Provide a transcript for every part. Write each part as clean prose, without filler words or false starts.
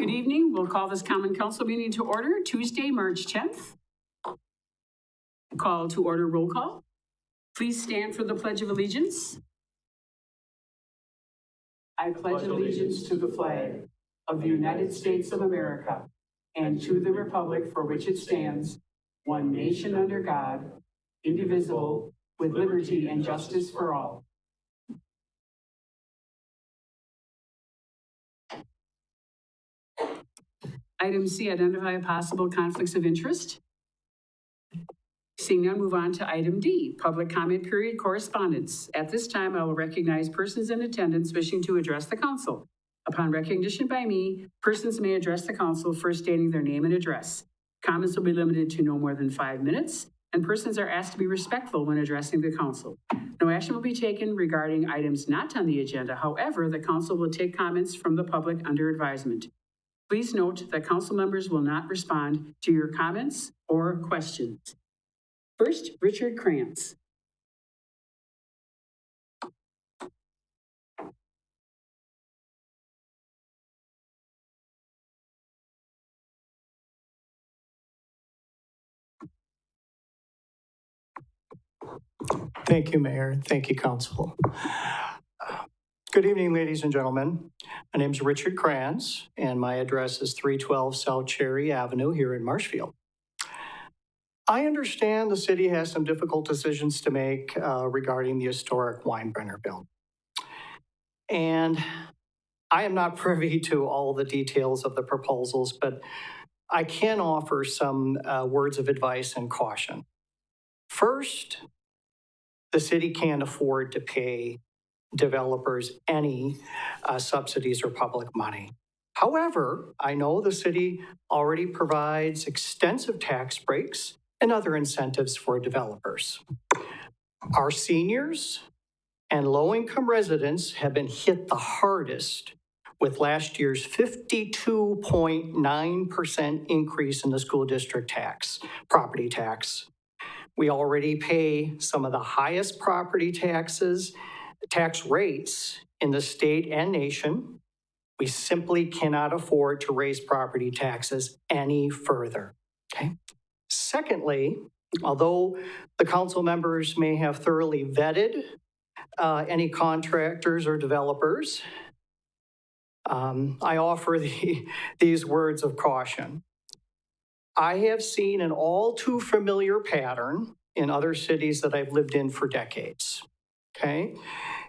Good evening. We'll call this Common Council meeting to order Tuesday, March 10th. Call to order roll call. Please stand for the Pledge of Allegiance. I pledge allegiance to the flag of the United States of America and to the republic for which it stands, one nation under God, indivisible, with liberty and justice for all. Item C, identify possible conflicts of interest. Seeing none, move on to item D, public comment period correspondence. At this time, I will recognize persons in attendance wishing to address the council. Upon recognition by me, persons may address the council first stating their name and address. Comments will be limited to no more than 5 minutes, and persons are asked to be respectful when addressing the council. No action will be taken regarding items not on the agenda. However, the council will take comments from the public under advisement. Please note that council members will not respond to your comments or questions. First, Richard Krantz. Thank you, Mayor. Thank you, Council. Good evening, ladies and gentlemen. My name is Richard Krantz, and my address is 312 South Cherry Avenue here in Marshfield. I understand the city has some difficult decisions to make regarding the historic Weinbrenner building. And I am not privy to all the details of the proposals, but I can offer some words of advice and caution. First, the city can't afford to pay developers any subsidies or public money. However, I know the city already provides extensive tax breaks and other incentives for developers. Our seniors and low-income residents have been hit the hardest with last year's 52.9% increase in the school district tax, property tax. We already pay some of the highest property tax rates in the state and nation. We simply cannot afford to raise property taxes any further, okay? Secondly, although the council members may have thoroughly vetted any contractors or developers, I offer these words of caution. I have seen an all too familiar pattern in other cities that I've lived in for decades, okay?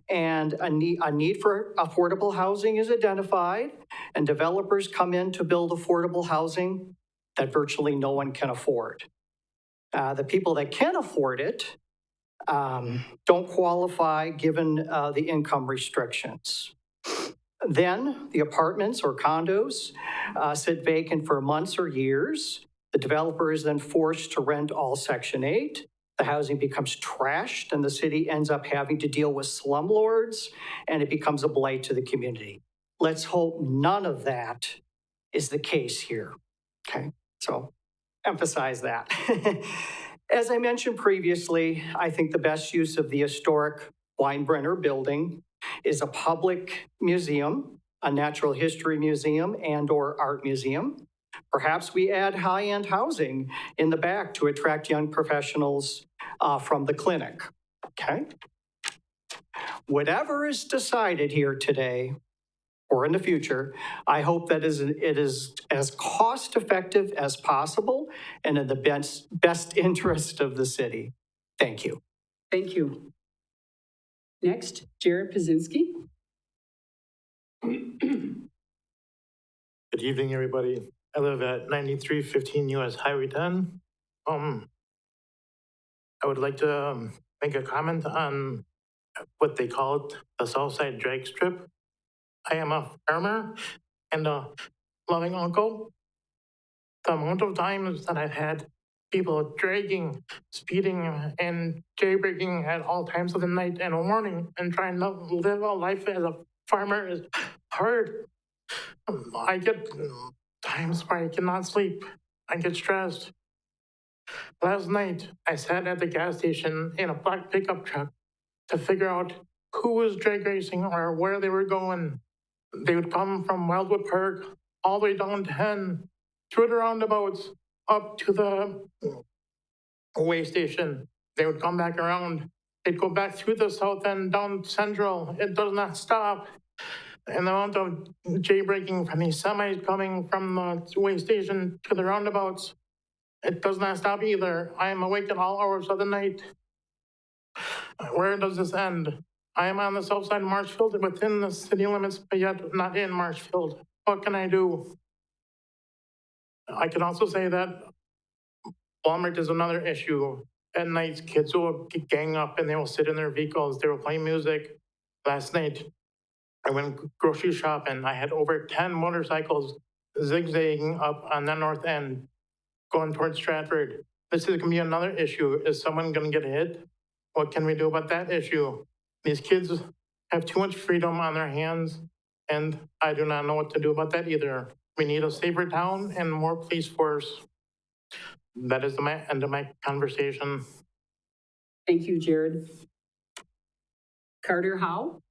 And a need for affordable housing is identified, and developers come in to build affordable housing that virtually no one can afford. The people that can afford it don't qualify given the income restrictions. Then the apartments or condos sit vacant for months or years. The developer is then forced to rent all Section 8. The housing becomes trashed, and the city ends up having to deal with slumlords, and it becomes a blight to the community. Let's hope none of that is the case here, okay? So emphasize that. As I mentioned previously, I think the best use of the historic Weinbrenner building is a public museum, a natural history museum and/or art museum. Perhaps we add high-end housing in the back to attract young professionals from the clinic, okay? Whatever is decided here today or in the future, I hope that it is as cost-effective as possible and in the best interest of the city. Thank you. Thank you. Next, Jared Pazinski. Good evening, everybody. I live at 9315 US Highway 10. I would like to make a comment on what they call it, the Southside drag strip. I am a farmer and a loving uncle. The amount of times that I've had people dragging, speeding, and jailbreaking at all times of the night and morning and trying to live a life as a farmer is hard. I get times where I cannot sleep. I get stressed. Last night, I sat at the gas station in a black pickup truck to figure out who was drag racing or where they were going. They would come from Wildwood Park all the way down 10, through the roundabouts, up to the way station. They would come back around. They'd go back through the south end, down Central. It does not stop. And the amount of J-braking from these semis coming from the way station to the roundabouts, it does not stop either. I am awake at all hours of the night. Where does this end? I am on the south side of Marshfield, within the city limits, but yet not in Marshfield. What can I do? I can also say that Walmart is another issue. At night, kids will gang up and they will sit in their vehicles. They will play music. Last night, I went grocery shopping. I had over 10 motorcycles zigzagging up on the north end, going towards Stratford. This is gonna be another issue. Is someone gonna get hit? What can we do about that issue? These kids have too much freedom on their hands, and I do not know what to do about that either. We need a safer town and more police force. That is the end of my conversation. Thank you, Jared. Carter Howe?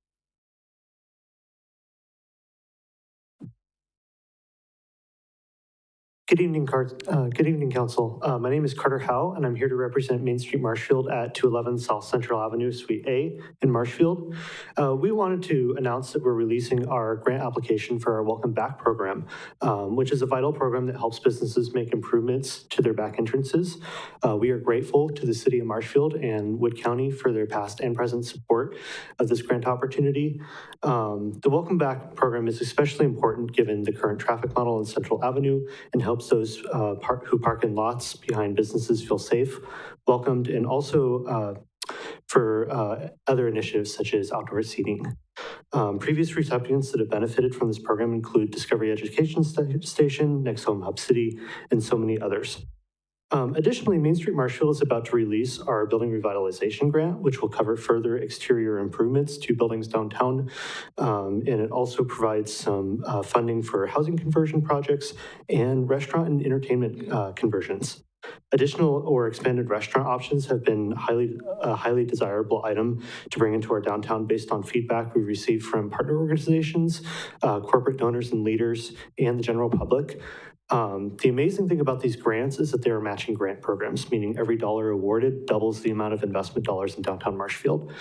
Good evening, Council. My name is Carter Howe, and I'm here to represent Main Street Marshfield at 211 South Central Avenue, Suite A in Marshfield. We wanted to announce that we're releasing our grant application for our Welcome Back program, which is a vital program that helps businesses make improvements to their back entrances. We are grateful to the City of Marshfield and Wood County for their past and present support of this grant opportunity. The Welcome Back program is especially important given the current traffic model on Central Avenue and helps those who park in lots behind businesses feel safe, welcomed, and also for other initiatives such as outdoor seating. Previous recipients that have benefited from this program include Discovery Education Station, Next Home Hub City, and so many others. Additionally, Main Street Marshfield is about to release our building revitalization grant, which will cover further exterior improvements to buildings downtown. And it also provides some funding for housing conversion projects and restaurant and entertainment conversions. Additional or expanded restaurant options have been a highly desirable item to bring into our downtown based on feedback we received from partner organizations, corporate donors and leaders, and the general public. The amazing thing about these grants is that they are matching grant programs, meaning every dollar awarded doubles the amount of investment dollars in downtown Marshfield.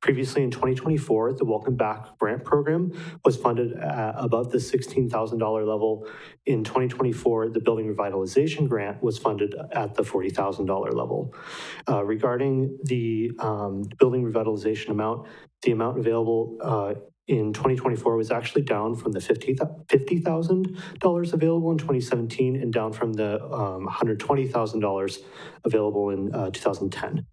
Previously in 2024, the Welcome Back grant program was funded above the $16,000 level. In 2024, the building revitalization grant was funded at the $40,000 level. Regarding the building revitalization amount, the amount available in 2024 was actually down from the $50,000 available in 2017 and down from the $120,000 available in 2010.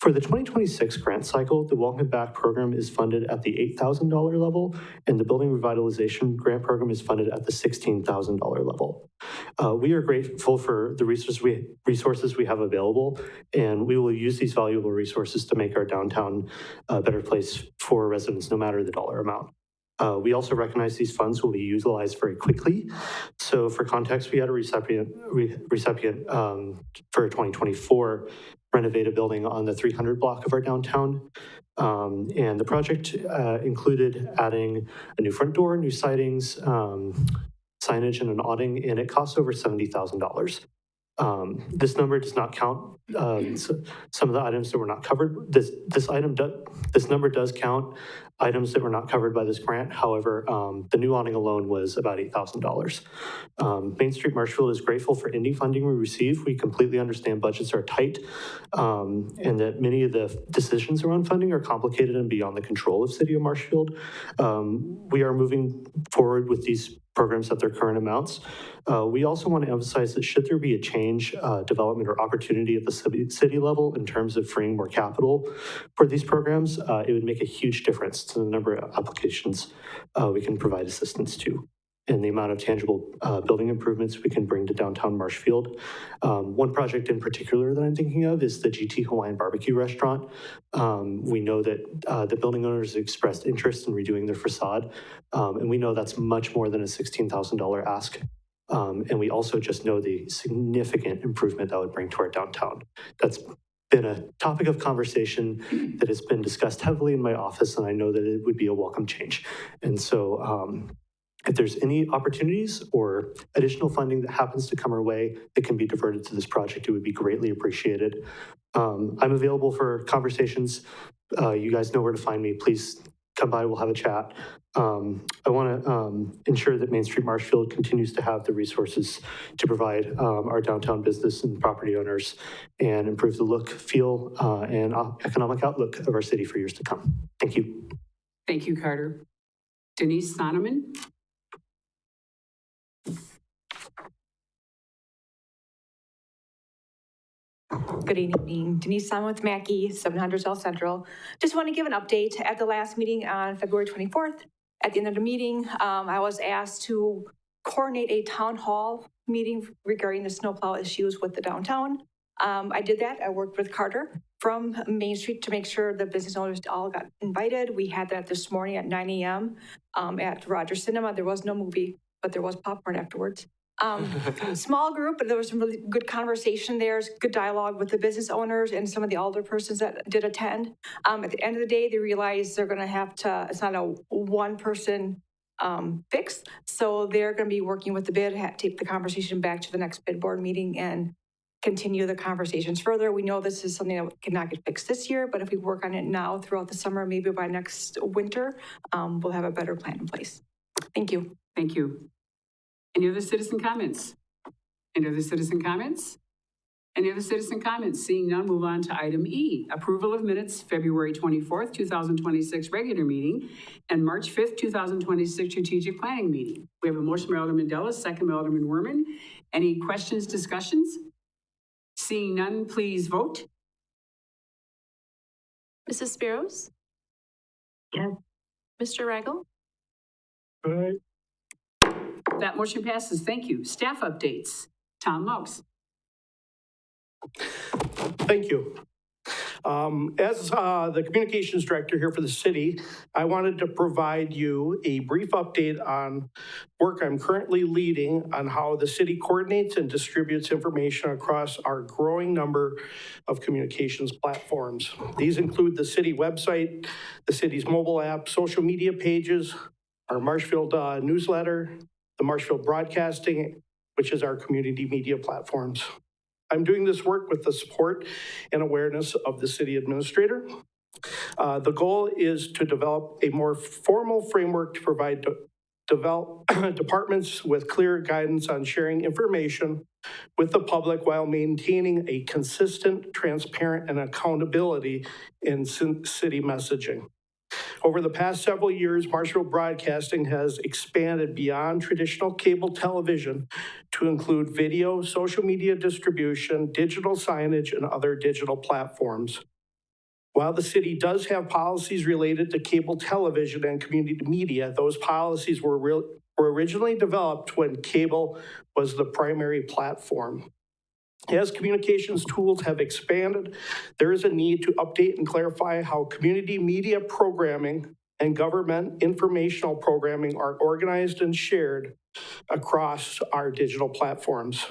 For the 2026 grant cycle, the Welcome Back program is funded at the $8,000 level, and the Building Revitalization Grant Program is funded at the $16,000 level. We are grateful for the resources we have available, and we will use these valuable resources to make our downtown a better place for residents, no matter the dollar amount. We also recognize these funds will be utilized very quickly. So for context, we had a recipient for 2024 renovate a building on the 300 block of our downtown. And the project included adding a new front door, new sidings, signage, and an awning, and it costs over $70,000. This number does not count some of the items that were not covered. This number does count items that were not covered by this grant. However, the new awning alone was about $8,000. Main Street Marshfield is grateful for any funding we receive. We completely understand budgets are tight, and that many of the decisions around funding are complicated and beyond the control of City of Marshfield. We are moving forward with these programs at their current amounts. We also want to emphasize that should there be a change, development, or opportunity at the city level in terms of freeing more capital for these programs, it would make a huge difference to the number of applications we can provide assistance to and the amount of tangible building improvements we can bring to downtown Marshfield. One project in particular that I'm thinking of is the GT Hawaiian Barbecue Restaurant. We know that the building owners expressed interest in redoing their facade, and we know that's much more than a $16,000 ask. And we also just know the significant improvement that would bring to our downtown. That's been a topic of conversation that has been discussed heavily in my office, and I know that it would be a welcome change. And so If there's any opportunities or additional funding that happens to come our way that can be diverted to this project, it would be greatly appreciated. I'm available for conversations. You guys know where to find me. Please come by, we'll have a chat. I want to ensure that Main Street Marshfield continues to have the resources to provide our downtown business and property owners and improve the look, feel, and economic outlook of our city for years to come. Thank you. Thank you, Carter. Denise Sonneman? Good evening, Denise Simon with Mackey, 700 South Central. Just want to give an update. At the last meeting on February 24th, at the end of the meeting, I was asked to coordinate a town hall meeting regarding the snowplow issues with the downtown. I did that. I worked with Carter from Main Street to make sure the business owners all got invited. We had that this morning at 9 a.m. At Rogers Cinema. There was no movie, but there was popcorn afterwards. Small group, but there was some really good conversation there, good dialogue with the business owners and some of the alderpersons that did attend. At the end of the day, they realized they're going to have to, it's not a one-person fix, so they're going to be working with the bid, take the conversation back to the next bid board meeting and continue the conversations further. We know this is something that cannot get fixed this year, but if we work on it now throughout the summer, maybe by next winter, we'll have a better plan in place. Thank you. Thank you. Any other citizen comments? Any other citizen comments? Any other citizen comments? Seeing none, move on to item E, approval of minutes, February 24th, 2026 regular meeting and March 5th, 2026 strategic planning meeting. We have a motion by Alderman Della, second by Alderman Werman. Any questions, discussions? Seeing none, please vote. Mrs. Spiros? Yes. Mr. Regal? Aye. That motion passes. Thank you. Staff updates. Tom Mokes. Thank you. As the communications director here for the city, I wanted to provide you a brief update on work I'm currently leading on how the city coordinates and distributes information across our growing number of communications platforms. These include the city website, the city's mobile app, social media pages, our Marshfield newsletter, the Marshfield Broadcasting, which is our community media platforms. I'm doing this work with the support and awareness of the city administrator. The goal is to develop a more formal framework to provide departments with clear guidance on sharing information with the public while maintaining a consistent, transparent, and accountability in city messaging. Over the past several years, Marshfield Broadcasting has expanded beyond traditional cable television to include video, social media distribution, digital signage, and other digital platforms. While the city does have policies related to cable television and community media, those policies were originally developed when cable was the primary platform. As communications tools have expanded, there is a need to update and clarify how community media programming and government informational programming are organized and shared across our digital platforms.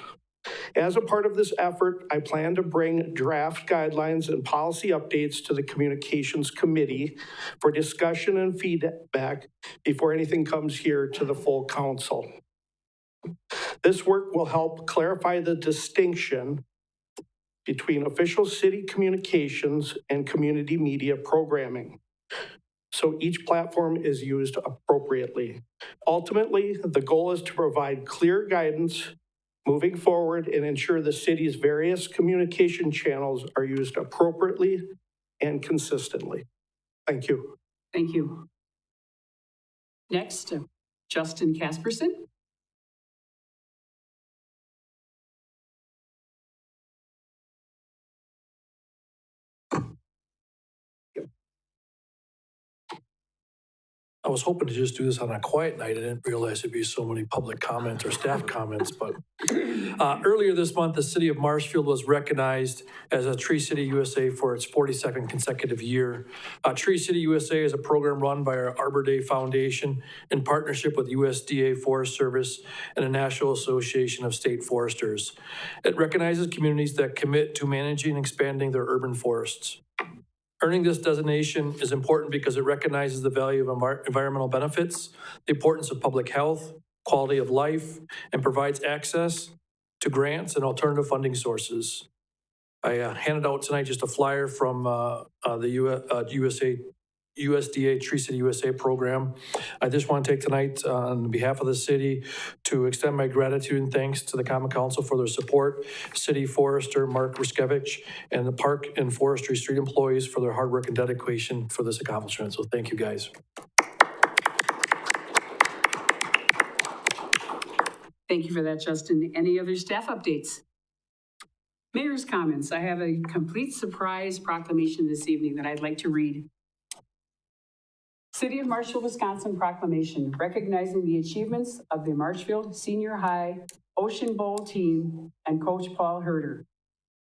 As a part of this effort, I plan to bring draft guidelines and policy updates to the Communications Committee for discussion and feedback before anything comes here to the full council. This work will help clarify the distinction between official city communications and community media programming, so each platform is used appropriately. Ultimately, the goal is to provide clear guidance moving forward and ensure the city's various communication channels are used appropriately and consistently. Thank you. Thank you. Next, Justin Casperson. I was hoping to just do this on a quiet night. I didn't realize there'd be so many public comments or staff comments, but earlier this month, the city of Marshfield was recognized as a Tree City USA for its 42nd consecutive year. Tree City USA is a program run by our Arbor Day Foundation in partnership with USDA Forest Service and the National Association of State Foresters. It recognizes communities that commit to managing and expanding their urban forests. Earning this designation is important because it recognizes the value of environmental benefits, the importance of public health, quality of life, and provides access to grants and alternative funding sources. I handed out tonight just a flyer from the USDA Tree City USA program. I just want to take tonight on behalf of the city to extend my gratitude and thanks to the Common Council for their support, City Forester Mark Ruskevich, and the Park and Forestry Street employees for their hard work and dedication for this accomplishment. So thank you, guys. Thank you for that, Justin. Any other staff updates? Mayor's comments. I have a complete surprise proclamation this evening that I'd like to read. City of Marshfield, Wisconsin proclamation recognizing the achievements of the Marshfield Senior High Ocean Bowl team and Coach Paul Herder.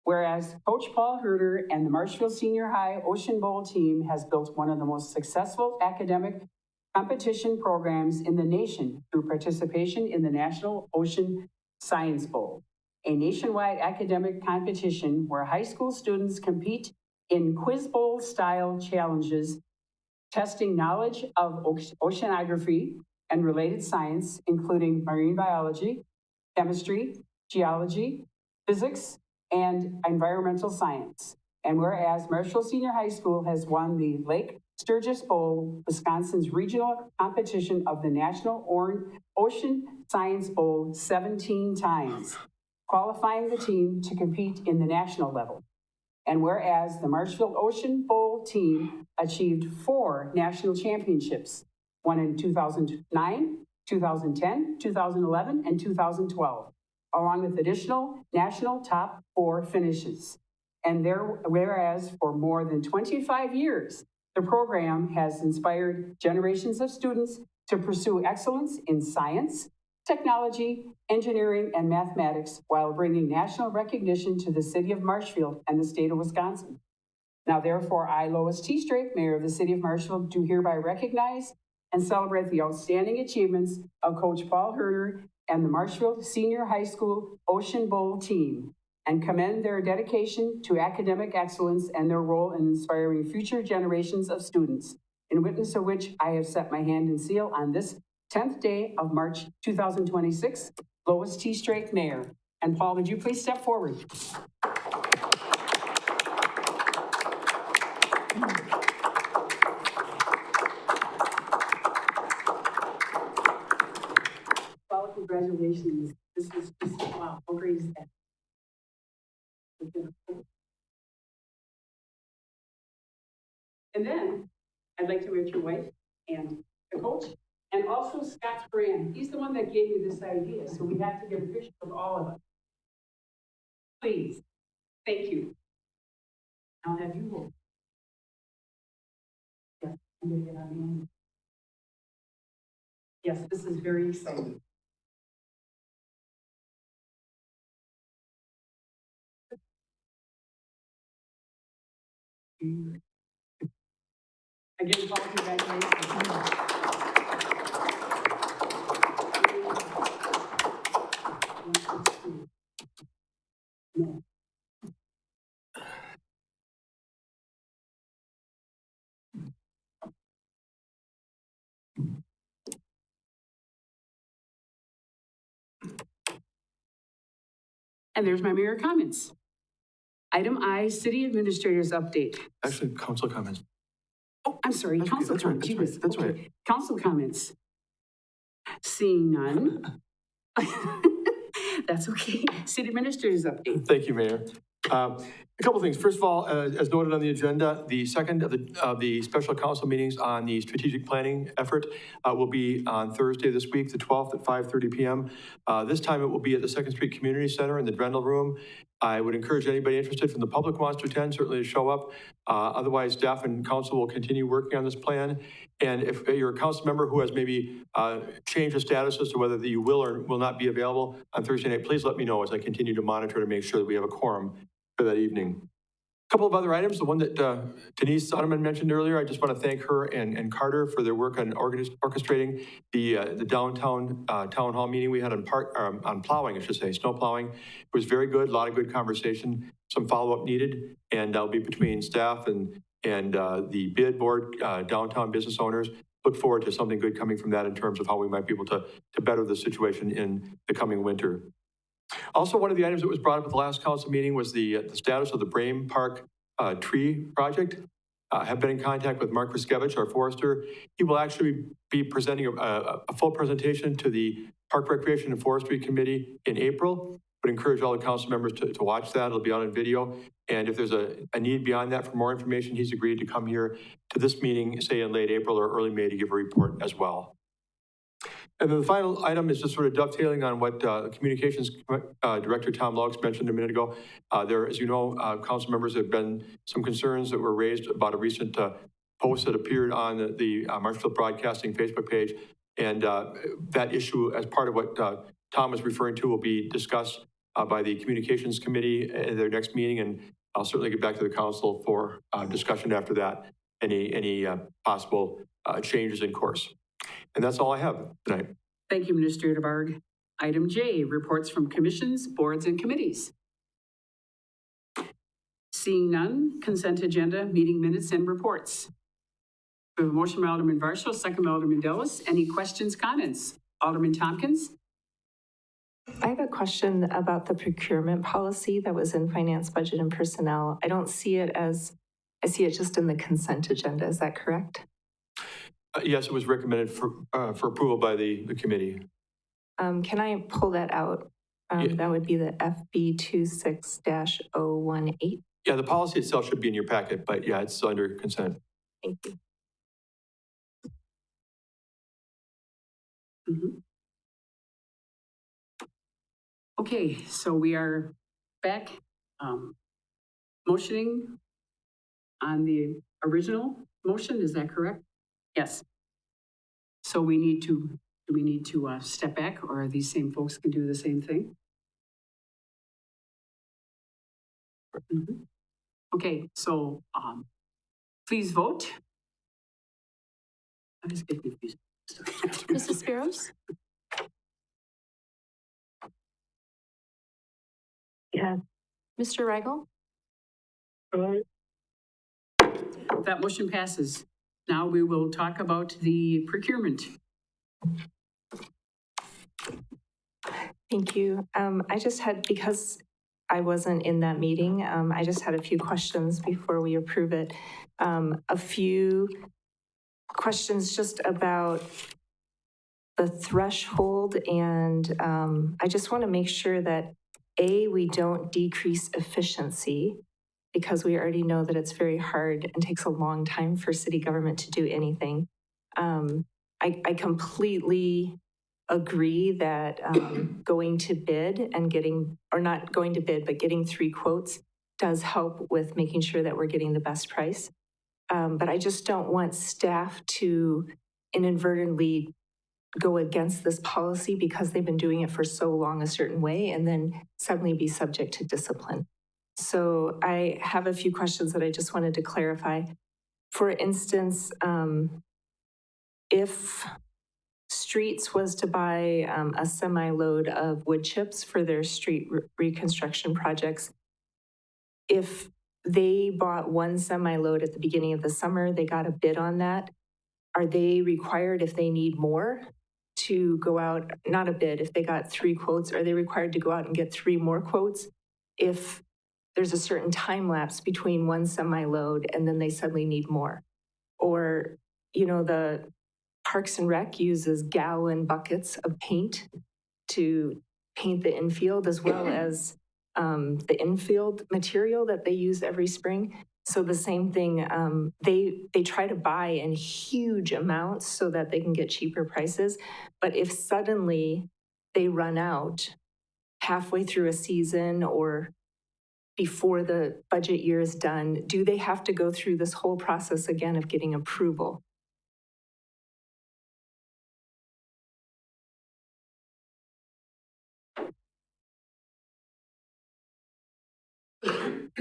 Whereas Coach Paul Herder and the Marshfield Senior High Ocean Bowl team has built one of the most successful academic competition programs in the nation through participation in the National Ocean Science Bowl, a nationwide academic competition where high school students compete in quiz bowl style challenges, testing knowledge of oceanography and related science, including marine biology, chemistry, geology, physics, and environmental science. And whereas Marshfield Senior High School has won the Lake Sturgis Bowl, Wisconsin's regional competition of the National Ocean Science Bowl 17 times, qualifying the team to compete in the national level. And whereas the Marshfield Ocean Bowl team achieved 4 national championships, one in 2009, 2010, 2011, and 2012, along with additional national top 4 finishes. And whereas for more than 25 years, the program has inspired generations of students to pursue excellence in science, technology, engineering, and mathematics while bringing national recognition to the city of Marshfield and the state of Wisconsin. Now, therefore, I, Lois T. Strake, Mayor of the City of Marshfield, do hereby recognize and celebrate the outstanding achievements of Coach Paul Herder and the Marshfield Senior High School Ocean Bowl team, and commend their dedication to academic excellence and their role in inspiring future generations of students, in witness of which I have set my hand and seal on this 10th day of March 2026, Lois T. Strake, Mayor. And Paul, would you please step forward? Paul, congratulations. This is just, wow, how great is that? And then I'd like to meet your wife and the coach, and also Scott Brand. He's the one that gave me this idea, so we have to get a picture of all of us. Please, thank you. I'll have you hold. Yes, I'm gonna get on the end. Yes, this is very exciting. Again, Paul, congratulations. No. And there's my mayor comments. Item I, city administrator's update. Actually, council comments. Oh, I'm sorry, That's okay, council that's right, comments. that's right, that's Okay. right. Council comments. Seeing none. That's okay. City administrator's update. Thank you, Mayor. A couple things. First of all, as noted on the agenda, the second of the special council meetings on the strategic planning effort will be on Thursday this week, the 12th at 5:30 p.m. This time it will be at the Second Street Community Center in the Drendel Room. I would encourage anybody interested from the public who wants to attend, certainly to show up. Otherwise, staff and council will continue working on this plan. And if you're a council member who has maybe changed the status as to whether you will or will not be available on Thursday night, please let me know as I continue to monitor to make sure that we have a quorum for that evening. A couple of other items, the one that Denise Sonneman mentioned earlier, I just want to thank her and Carter for their work on orchestrating the downtown town hall meeting we had on plowing, I should say, snow plowing. It was very good, a lot of good conversation, some follow-up needed, and I'll be between staff and and the bid board, downtown business owners. Look forward to something good coming from that in terms of how we might be able to better the situation in the coming winter. Also, one of the items that was brought up at the last council meeting was the status of the Brame Park tree project. I have been in contact with Mark Riskevich, our forester. He will actually be presenting a full presentation to the Park Recreation and Forestry Committee in April. Would encourage all the council members to watch that. It'll be on video. And if there's a need beyond that for more information, he's agreed to come here to this meeting, say in late April or early May, to give a report as well. And then the final item is just sort of dovetailing on what Communications Director Tom Laux mentioned a minute ago. There, as you know, council members, have been some concerns that were raised about a recent post that appeared on the Marshfield Broadcasting Facebook page. And that issue, as part of what Tom was referring to, will be discussed by the Communications Committee at their next meeting. And I'll certainly get back to the council for discussion after that, any possible changes in course. And that's all I have tonight. Thank you, Administrator Barg. Item J, reports from commissions, boards, and committees. Seeing none, consent agenda, meeting minutes, and reports. We have a motion by Alderman Varsho, second by Alderman Dillis. Any questions, comments? Alderman Tompkins? I have a question about the procurement policy that was in finance, budget, and personnel. I don't see it as, I see it just in the consent agenda. Is that correct? Yes, it was recommended for approval by the committee. Can I pull that out? Yeah. That would be the FB 26-018. Yeah, the policy itself should be in your packet, but yeah, it's under consent. Thank you. Mm-hmm. Okay, so we are back motioning on the original motion, is that correct? Yes. So we need to, do we need to step back, or are these same folks can do the same thing? Mm-hmm. Okay, so please vote. I just get confused. Mrs. Spiros? Yeah. Mr. Reigel? That motion passes. Now we will talk about the procurement. Thank you. I just had, because I wasn't in that meeting, I just had a few questions before we approve it. A few questions just about the threshold, and I just want to make sure that A, we don't decrease efficiency, because we already know that it's very hard and takes a long time for city government to do anything. I completely agree that going to bid and getting, or not going to bid, but getting 3 quotes does help with making sure that we're getting the best price. But I just don't want staff to inadvertently go against this policy because they've been doing it for so long a certain way and then suddenly be subject to discipline. So I have a few questions that I just wanted to clarify. For instance, if Streets was to buy a semi-load of wood chips for their street reconstruction projects, if they bought 1 semi-load at the beginning of the summer, they got a bid on that, are they required, if they need more, to go out, not a bid, if they got 3 quotes, are they required to go out and get 3 more quotes if there's a certain time lapse between 1 semi-load and then they suddenly need more? Or, you know, the Parks and Rec uses gallon buckets of paint to paint the infield, as well as the infield material that they use every spring. So the same thing, they try to buy in huge amounts so that they can get cheaper prices. But if suddenly they run out halfway through a season or before the budget year is done, do they have to go through this whole process again of getting approval?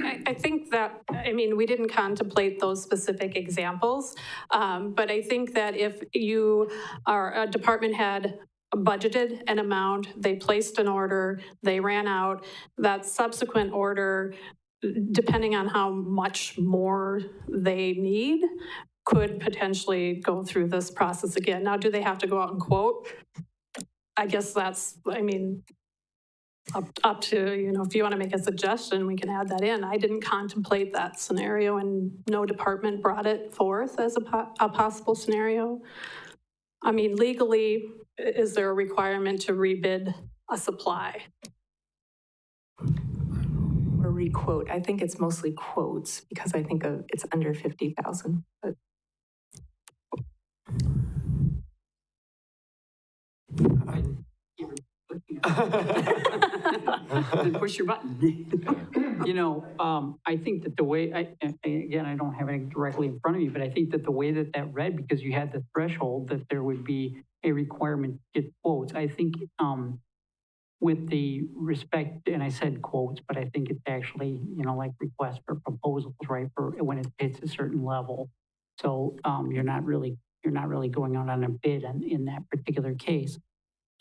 I think that, I mean, we didn't contemplate those specific examples, but I think that if you are, a department had budgeted an amount, they placed an order, they ran out, that subsequent order depending on how much more they need, could potentially go through this process again. Now, do they have to go out and quote? I guess that's, I mean, up to, you know, if you want to make a suggestion, we can add that in. I didn't contemplate that scenario, and no department brought it forth as a possible scenario. I mean, legally, is there a requirement to rebid a supply? Or requote. I think it's mostly quotes because I think it's under 50,000. But Then push your button. You know, I think that the way, again, I don't have it directly in front of me, but I think that the way that that read, because you had the threshold that there would be a requirement to get quotes, I think with the respect, and I said quotes, but I think it's actually, you know, like requests for proposals, right, for when it hits a certain level. So you're not really going out on a bid in that particular case.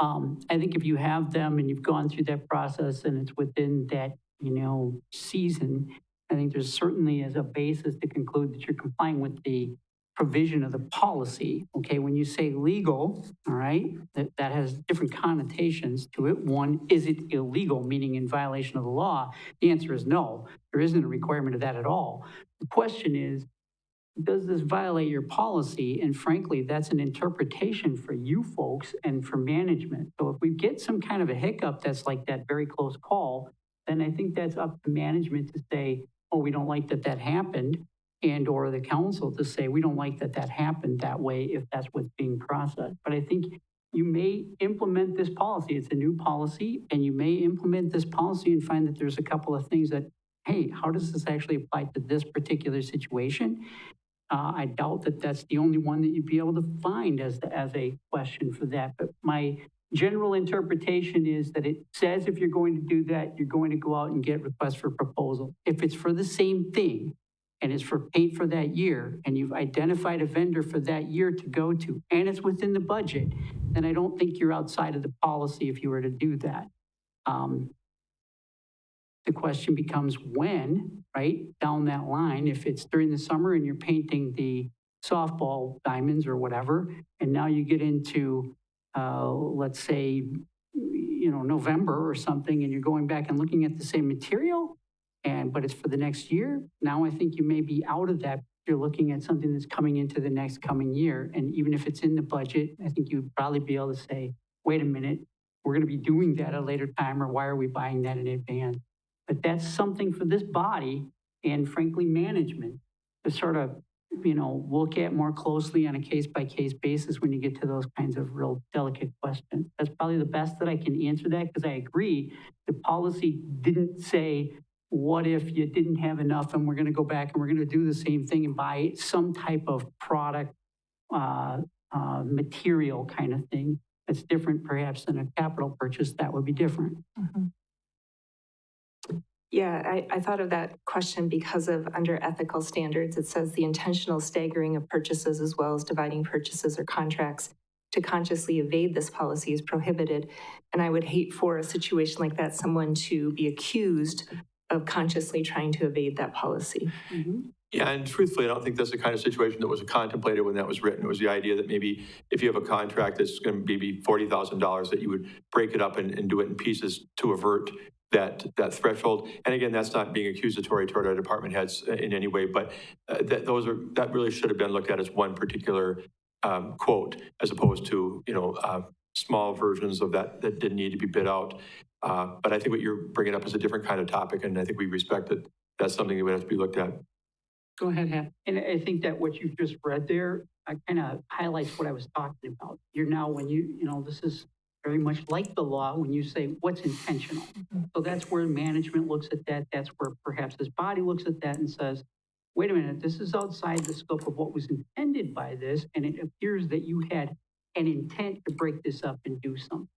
I think if you have them and you've gone through that process and it's within that, you know, season, I think there's certainly as a basis to conclude that you're complying with the provision of the policy. Okay, when you say legal, all right, that has different connotations to it. One, is it illegal, meaning in violation of the law? The answer is no. There isn't a requirement of that at all. The question is, does this violate your policy? And frankly, that's an interpretation for you folks and for management. So if we get some kind of a hiccup that's like that very close call, then I think that's up to management to say, oh, we don't like that that happened, and or the council to say, we don't like that that happened that way if that's what's being processed. But I think you may implement this policy. It's a new policy, and you may implement this policy and find that there's a couple of things that, hey, how does this actually apply to this particular situation? I doubt that that's the only one that you'd be able to find as a question for that. But my general interpretation is that it says if you're going to do that, you're going to go out and get requests for proposal. If it's for the same thing and it's for paint for that year, and you've identified a vendor for that year to go to, and it's within the budget, then I don't think you're outside of the policy if you were to do that. The question becomes when, right, down that line, if it's during the summer and you're painting the softball diamonds or whatever, and now you get into, let's say, you know, November or something, and you're going back and looking at the same material, but it's for the next year, now I think you may be out of that. You're looking at something that's coming into the next coming year. And even if it's in the budget, I think you'd probably be able to say, wait a minute, we're going to be doing that at a later time, or why are we buying that in advance? But that's something for this body and frankly, management to sort of, you know, look at more closely on a case-by-case basis when you get to those kinds of real delicate questions. That's probably the best that I can answer that, because I agree, the policy didn't say, what if you didn't have enough and we're going to go back and we're going to do the same thing and buy some type of product, material kind of thing that's different perhaps than a capital purchase. That would be different. Mm-hmm. Yeah, I thought of that question because of under ethical standards, it says the intentional staggering of purchases as well as dividing purchases or contracts to consciously evade this policy is prohibited. And I would hate for a situation like that, someone to be accused of consciously trying to evade that policy. Mm-hmm. Yeah, and truthfully, I don't think that's the kind of situation that was contemplated when that was written. It was the idea that maybe if you have a contract that's going to be $40,000, that you would break it up and do it in pieces to avert that threshold. And again, that's not being accusatory toward our department heads in any way, but that really should have been looked at as one particular quote, as opposed to, you know, small versions of that didn't need to be bid out. But I think what you're bringing up is a different kind of topic, and I think we respect that that's something that would have to be looked at. Go ahead, Hap. And I think that what you've just read there kind of highlights what I was talking about. You're now, when you know, this is very much like the law when you say what's intentional. So that's where management looks at that. That's where perhaps this body looks at that and says, wait a minute, this is outside the scope of what was intended by this. And it appears that you had an intent to break this up and do something.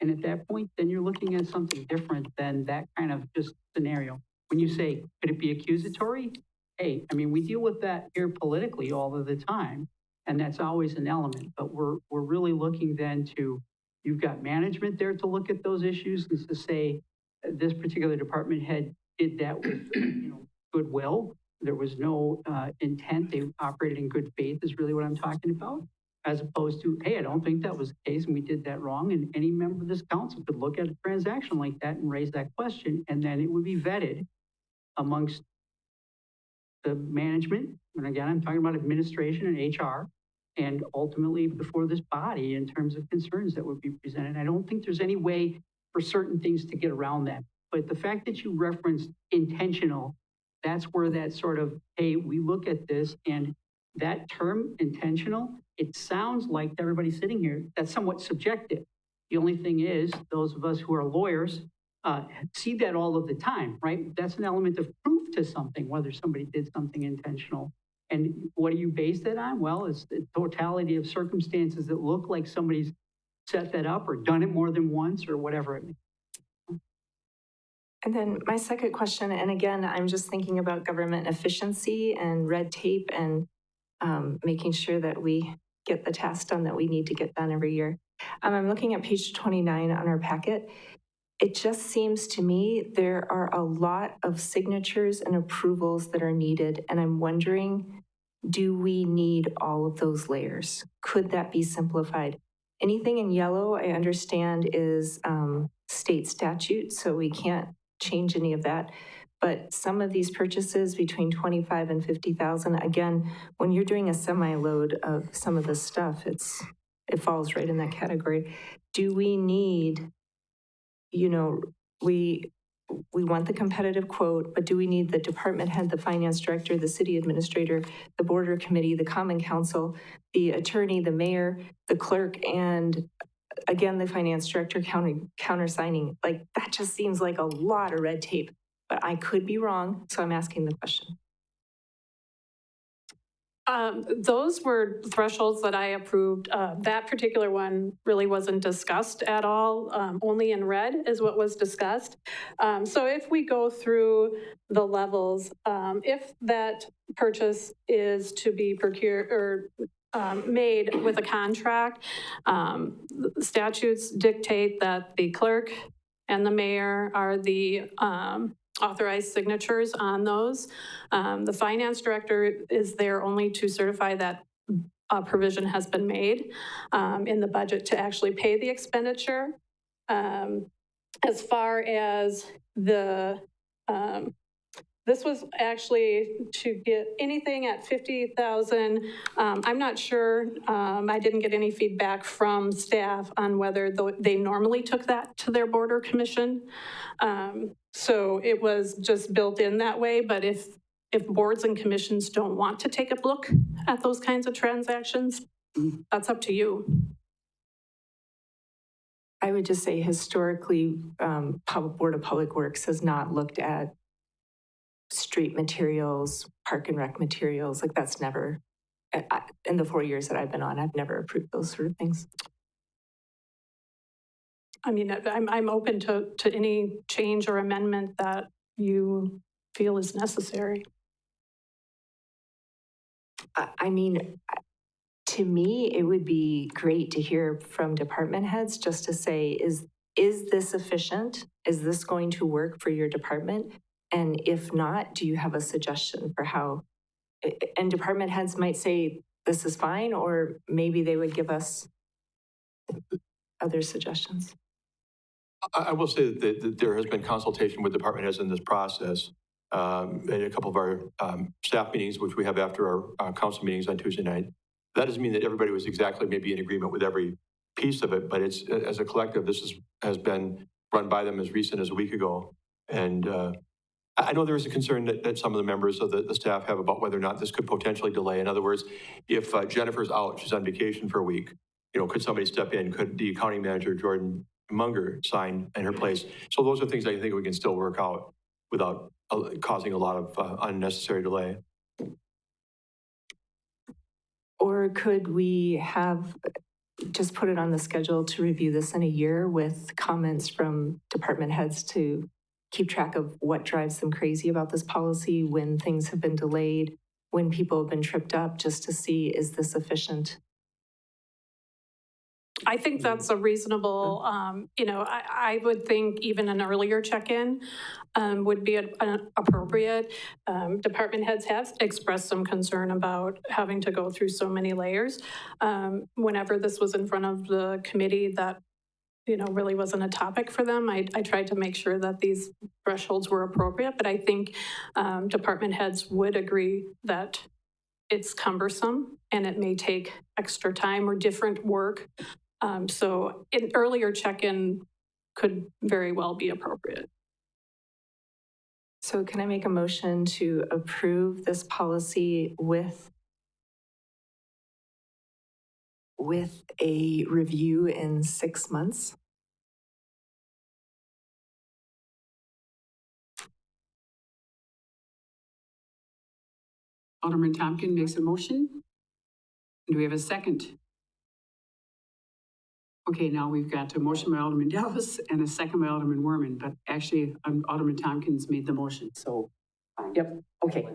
And at that point, then you're looking at something different than that kind of just scenario. When you say, could it be accusatory? Hey, I mean, we deal with that here politically all of the time, and that's always an element. But we're really looking then to, you've got management there to look at those issues and to say, this particular department head did that with, goodwill. There was no intent. They operated in good faith is really what I'm talking about, as opposed to, hey, I don't think that was the case and we did that wrong. And any member of this council could look at a transaction like that and raise that question, and then it would be vetted amongst the management. And again, I'm talking about administration and HR, and ultimately before this body in terms of concerns that would be presented. I don't think there's any way for certain things to get around that. But the fact that you referenced intentional, that's where that sort of, hey, we look at this, and that term intentional, it sounds like to everybody sitting here, that's somewhat subjective. The only thing is, those of us who are lawyers see that all of the time, right? That's an element of proof to something, whether somebody did something intentional. And what do you base that on? Well, it's the totality of circumstances that look like somebody's set that up or done it more than once or whatever it may be. And then my second question, and again, I'm just thinking about government efficiency and red tape and making sure that we get the tasks done that we need to get done every year. I'm looking at page 29 on our packet. It just seems to me there are a lot of signatures and approvals that are needed, and I'm wondering, do we need all of those layers? Could that be simplified? Anything in yellow, I understand, is state statute, so we can't change any of that. But some of these purchases between 25 and 50,000, again, when you're doing a semi-load of some of this stuff, it falls right in that category. Do we need, we want the competitive quote, but do we need the department head, the finance director, the city administrator, the border committee, the common council, the attorney, the mayor, the clerk, and again, the finance director countersigning? Like, that just seems like a lot of red tape, but I could be wrong, so I'm asking the question. Those were thresholds that I approved. That particular one really wasn't discussed at all. Only in red is what was discussed. So if we go through the levels, if that purchase is to be procured or made with a contract, statutes dictate that the clerk and the mayor are the authorized signatures on those. The finance director is there only to certify that a provision has been made in the budget to actually pay the expenditure. As far as the, this was actually to get anything at 50,000. I'm not sure. I didn't get any feedback from staff on whether they normally took that to their border commission. So it was just built in that way. But if boards and commissions don't want to take a look at those kinds of transactions, that's up to you. I would just say historically, Board of Public Works has not looked at street materials, park and rec materials. Like, that's never, in the 4 years that I've been on, I've never approved those sort of things. I mean, I'm open to any change or amendment that you feel is necessary. I mean, to me, it would be great to hear from department heads just to say, is this efficient? Is this going to work for your department? And if not, do you have a suggestion for how? And department heads might say, this is fine, or maybe they would give us other suggestions. I will say that there has been consultation with department heads in this process. At a couple of our staff meetings, which we have after our council meetings on Tuesday night. That doesn't mean that everybody was exactly maybe in agreement with every piece of it, but it's, as a collective, this has been run by them as recent as a week ago. And I know there is a concern that some of the members of the staff have about whether or not this could potentially delay. In other words, if Jennifer's out, she's on vacation for a week, could somebody step in? Could the accounting manager, Jordan Munger, sign in her place? So those are things I think we can still work out without causing a lot of unnecessary delay. Or could we have just put it on the schedule to review this in a year with comments from department heads to keep track of what drives them crazy about this policy, when things have been delayed, when people have been tripped up, just to see, is this efficient? I think that's a reasonable, I would think even an earlier check-in would be appropriate. Department heads have expressed some concern about having to go through so many layers. Whenever this was in front of the committee, that really wasn't a topic for them. I tried to make sure that these thresholds were appropriate, but I think department heads would agree that it's cumbersome and it may take extra time or different work. So an earlier check-in could very well be appropriate. So can I make a motion to approve this policy with a review in 6 months? Alderman Tompkins makes a motion. Do we have a second? Okay, now we've got a motion by Alderman Dallas and a second by Alderman Werman, but actually Alderman Tompkins made the motion, so, yep, okay.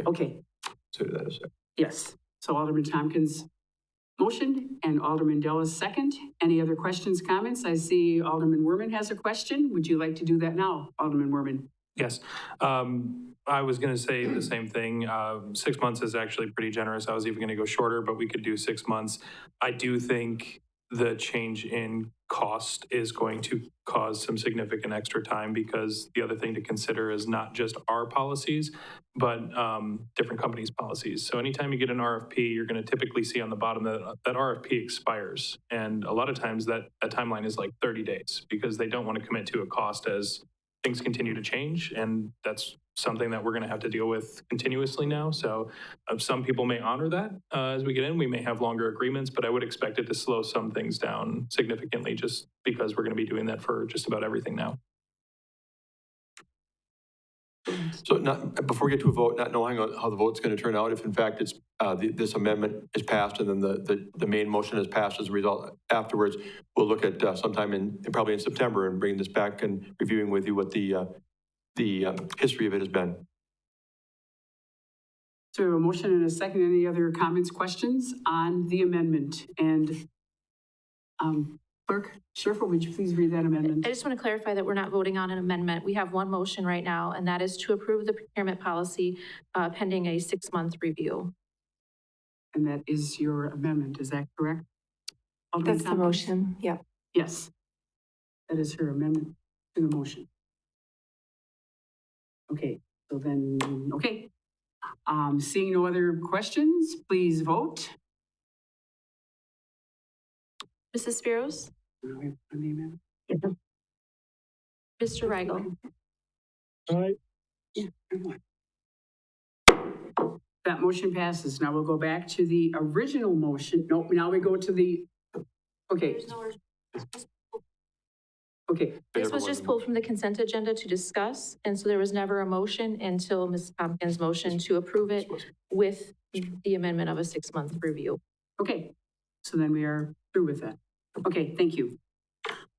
Okay, So that is it. yes. So Alderman Tompkins motion and Alderman Dallas second. Any other questions, comments? I see Alderman Werman has a question. Would you like to do that now, Alderman Werman? Yes. I was going to say the same thing. 6 months is actually pretty generous. I was even going to go shorter, but we could do 6 months. I do think the change in cost is going to cause some significant extra time, because the other thing to consider is not just our policies, but different companies' policies. So anytime you get an RFP, you're going to typically see on the bottom that RFP expires. And a lot of times that timeline is like 30 days because they don't want to commit to a cost as things continue to change. And that's something that we're going to have to deal with continuously now. So some people may honor that as we get in. We may have longer agreements, but I would expect it to slow some things down significantly just because we're going to be doing that for just about everything now. So before we get to a vote, not knowing how the vote's going to turn out, if in fact it's this amendment is passed and then the main motion is passed as a result afterwards, we'll look at sometime probably in September and bring this back and reviewing with you what the history of it has been. So we have a motion and a second. Any other comments, questions on the amendment? And Clerk Sherfield, would you please read that amendment? I just want to clarify that we're not voting on an amendment. We have one motion right now, and that is to approve the procurement policy pending a 6-month review. And that is your amendment, is that correct? Alderman That's the Tompkins? motion, yep. Yes. That is her amendment to the motion. Okay, so then, okay. Seeing no other questions, please vote. Mrs. Spiros? Mr. Rigel? That motion passes. Now we'll go back to the original motion. Nope, now we go to the, okay. Okay. This was just pulled from the consent agenda to discuss, and so there was never a motion until Ms. Tompkins' motion to approve it with the amendment of a 6-month review. Okay, so then we are through with that. Okay, thank you.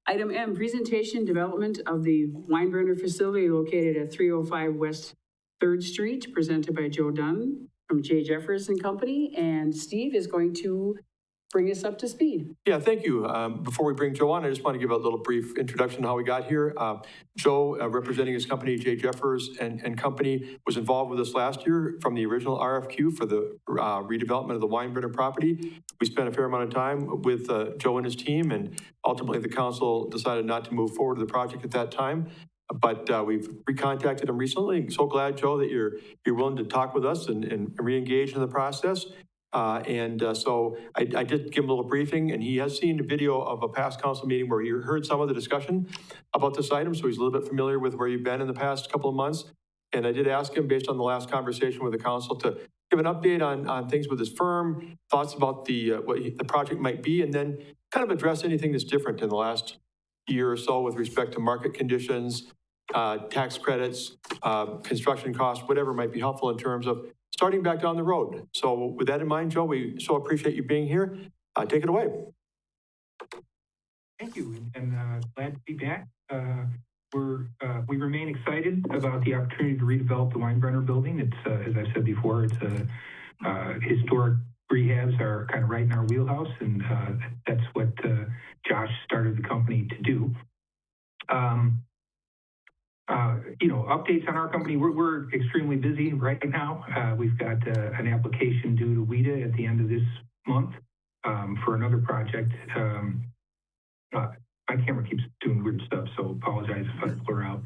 Item M, presentation development of the Weinbrenner facility located at 305 West 3rd Street, presented by Joe Dunn from J. Jeffers and Company, and Steve is going to bring us up to speed. Yeah, thank you. Before we bring Joe on, I just want to give a little brief introduction to how we got here. Joe, representing his company, J. Jeffers and Company, was involved with us last year from the original RFQ for the redevelopment of the Weinbrenner property. We spent a fair amount of time with Joe and his team, and ultimately the council decided not to move forward with the project at that time. But we've recontacted him recently. So glad, Joe, that you're willing to talk with us and re-engage in the process. So I did give him a little briefing, and he has seen a video of a past council meeting where he heard some of the discussion about this item, so he's a little bit familiar with where you've been in the past couple of months. And I did ask him, based on the last conversation with the council, to give an update on things with his firm, thoughts about what the project might be, and then kind of address anything that's different in the last year or so with respect to market conditions, tax credits, construction costs, whatever might be helpful in terms of starting back down the road. So with that in mind, Joe, we so appreciate you being here. Take it away. Thank you, and glad to be back. We remain excited about the opportunity to redevelop the Weinbrenner building. It's, as I said before, it's historic rehabs are kind of right in our wheelhouse. wheelhouse, and that's what Josh started the company to do. Updates on our company, we're extremely busy right now. We've got an application due to WIDA at the end of this month for another project. My camera keeps doing weird stuff, so apologize if I blur out.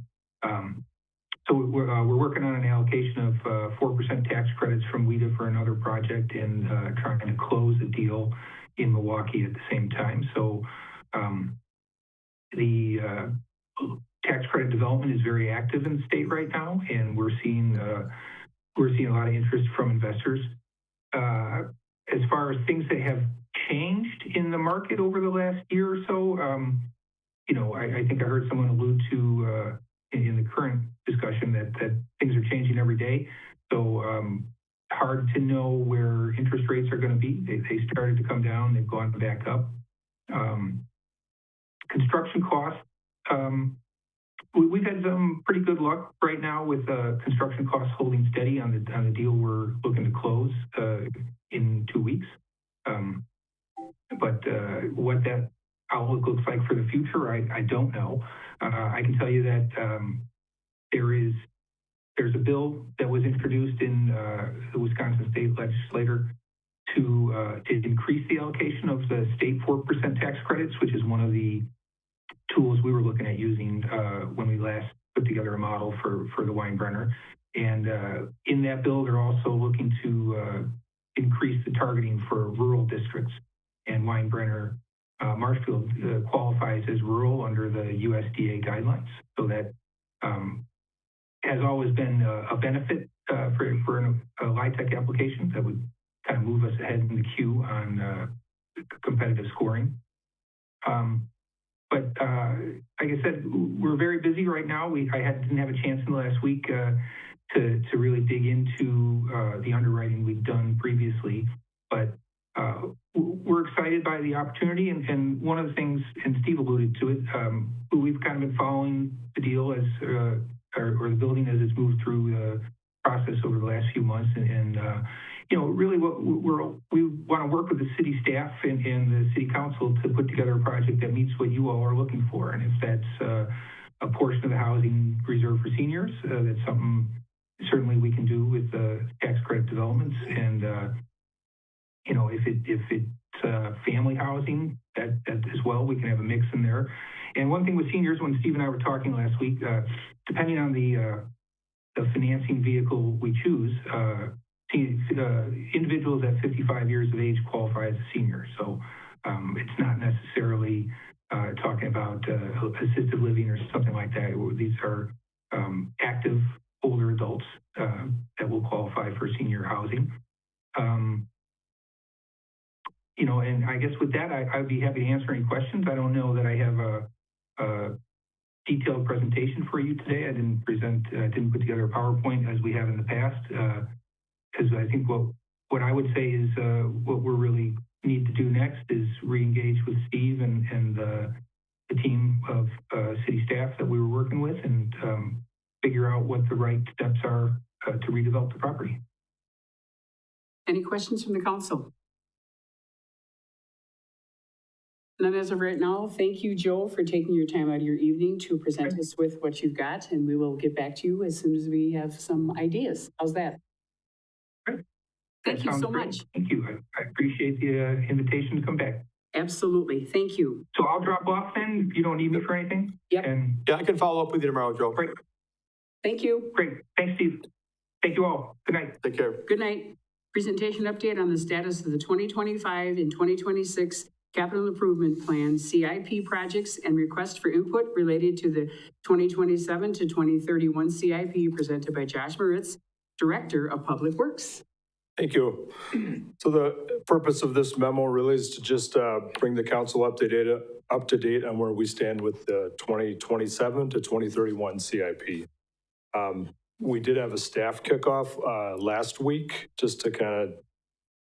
So we're working on an allocation of 4% tax credits from WIDA for another project and trying to close a deal in Milwaukee at the same time. So the tax credit development is very active in the state right now, and we're seeing a lot of interest from investors. As far as things that have changed in the market over the last year or so, I think I heard someone allude to in the current discussion that things are changing every day. So hard to know where interest rates are going to be. They started to come down, they've gone back up. Construction costs, we've had some pretty good luck right now with construction costs holding steady on the deal we're looking to close in 2 weeks. But what that outlook looks like for the future, I don't know. I can tell you that there's a bill that was introduced in the Wisconsin State Legislature to increase the allocation of the state 4% tax credits, which is one of the tools we were looking at using when we last put together a model for the Weinbrenner. And in that bill, they're also looking to increase the targeting for rural districts. And Weinbrenner, Marshfield qualifies as rural under the USDA guidelines. So that has always been a benefit for a LIHTC application that would kind of move us ahead in the queue on competitive scoring. But like I said, we're very busy right now. I didn't have a chance in the last week to really dig into the underwriting we've done previously, but we're excited by the opportunity. And one of the things, and Steve alluded to it, we've kind of been following the deal as or the building as it's moved through the process over the last few months, and really what we want to work with the city staff and the city council to put together a project that meets what you all are looking for. And if that's a portion of the housing reserved for seniors, that's something certainly we can do with tax credit developments. And if it's family housing, that as well, we can have a mix in there. And one thing with seniors, when Steve and I were talking last week, depending on the financing vehicle we choose, individuals at 55 years of age qualify as a senior. So it's not necessarily talking about assisted living or something like that. These are active older adults that will qualify for senior housing. And I guess with that, I'd be happy to answer any questions. I don't know that I have a detailed presentation for you today. I didn't put together a PowerPoint as we have in the past. Because I think what I would say is what we really need to do next is re-engage with Steve and the team of city staff that we were working with and figure out what the right steps are to redevelop the property. Any questions from the council? None as of right now. Thank you, Joe, for taking your time out of your evening to present us with what you've got, and we will get back to you as soon as we have some ideas. How's that? Great. Thank you so much. Thank you. I appreciate the invitation to come back. Absolutely. Thank you. So I'll drop off then if you don't need me for anything. Yep. Yeah, I can follow up with you tomorrow, Joe. Great. Thank you. Great. Thanks, Steve. Thank you all. Good night. Take care. Good night. Presentation update on the status of the 2025 and 2026 Capital Improvement Plan, CIP projects, and request for input related to the 2027 to 2031 CIP presented by Josh Moritz, Director of Public Works. Thank you. So the purpose of this memo really is to just bring the council up to date on where we stand with the 2027 to 2031 CIP. We did have a staff kickoff last week just to kind of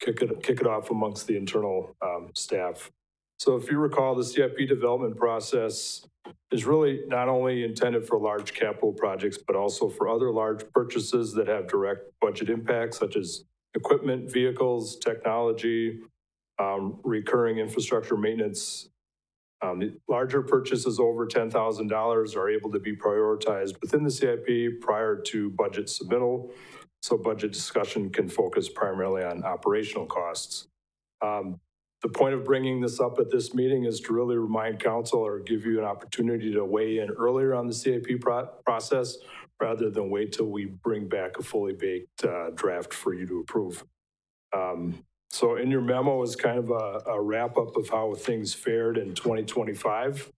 kick it off amongst the internal staff. So if you recall, the CIP development process is really not only intended for large capital projects, but also for other large purchases that have direct budget impacts, such as equipment, vehicles, technology, recurring infrastructure maintenance. The larger purchases over $10,000 are able to be prioritized within the CIP prior to budget submittal, so budget discussion can focus primarily on operational costs. The point of bringing this up at this meeting is to really remind council or give you an opportunity to weigh in earlier on the CIP process rather than wait till we bring back a fully baked draft for you to approve. So in your memo is kind of a wrap up of how things fared in 2025.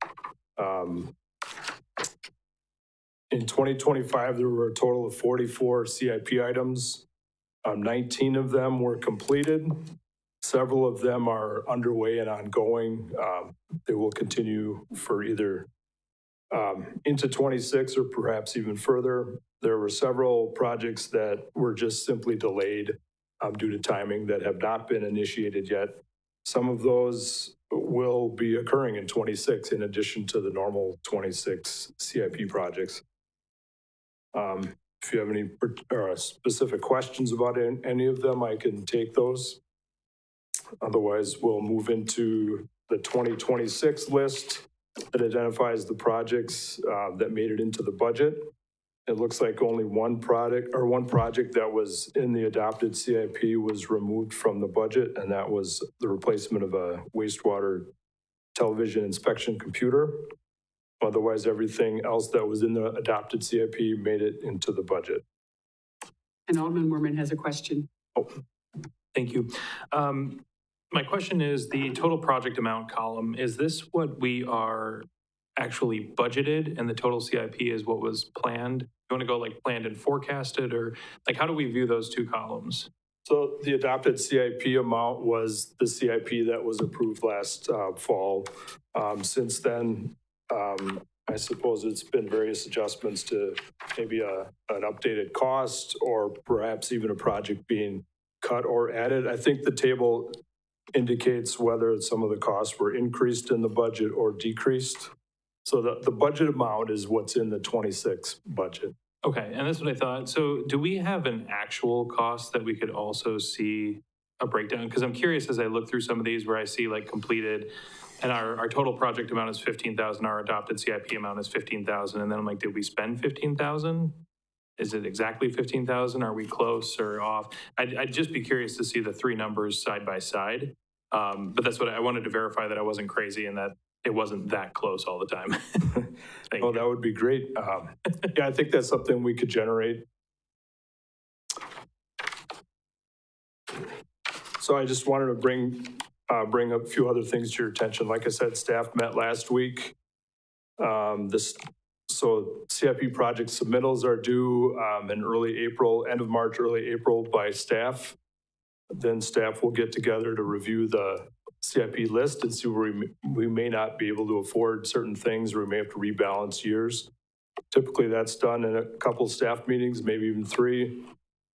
In 2025, there were a total of 44 CIP items. 19 of them were completed. Several of them are underway and ongoing. They will continue for either into 26 or perhaps even further. There were several projects that were just simply delayed due to timing that have not been initiated yet. Some of those will be occurring in 26 in addition to the normal 26 CIP projects. If you have any specific questions about any of them, I can take those. Otherwise, we'll move into the 2026 list that identifies the projects that made it into the budget. It looks like only one project that was in the adopted CIP was removed from the budget, and that was the replacement of a wastewater television inspection computer. Otherwise, everything else that was in the adopted CIP made it into the budget. And Alderman Moorman has a question. Oh, thank you. My question is the total project amount column. Is this what we are actually budgeted and the total CIP is what was planned? You want to go like planned and forecasted, or like how do we view those two columns? So the adopted CIP amount was the CIP that was approved last fall. Since then, I suppose it's been various adjustments to maybe an updated cost or perhaps even a project being cut or added. I think the table indicates whether some of the costs were increased in the budget or decreased. So the budget amount is what's in the 26 budget. Okay, and that's what I thought. So do we have an actual cost that we could also see a breakdown? Because I'm curious as I look through some of these where I see like completed and our total project amount is 15,000, our adopted CIP amount is 15,000. And then I'm like, did we spend 15,000? Is it exactly 15,000? Are we close or off? I'd just be curious to see the three numbers side by side. But that's what I wanted to verify, that I wasn't crazy and that it wasn't that close all the time. Oh, that would be great. Yeah, I think that's something we could generate. So I just wanted to bring up a few other things to your attention. Like I said, staff met last week. So CIP project submittals are due in early April, end of March, early April by staff. Then staff will get together to review the CIP list and see where we may not be able to afford certain things, or we may have to rebalance years. Typically that's done in a couple staff meetings, maybe even 3.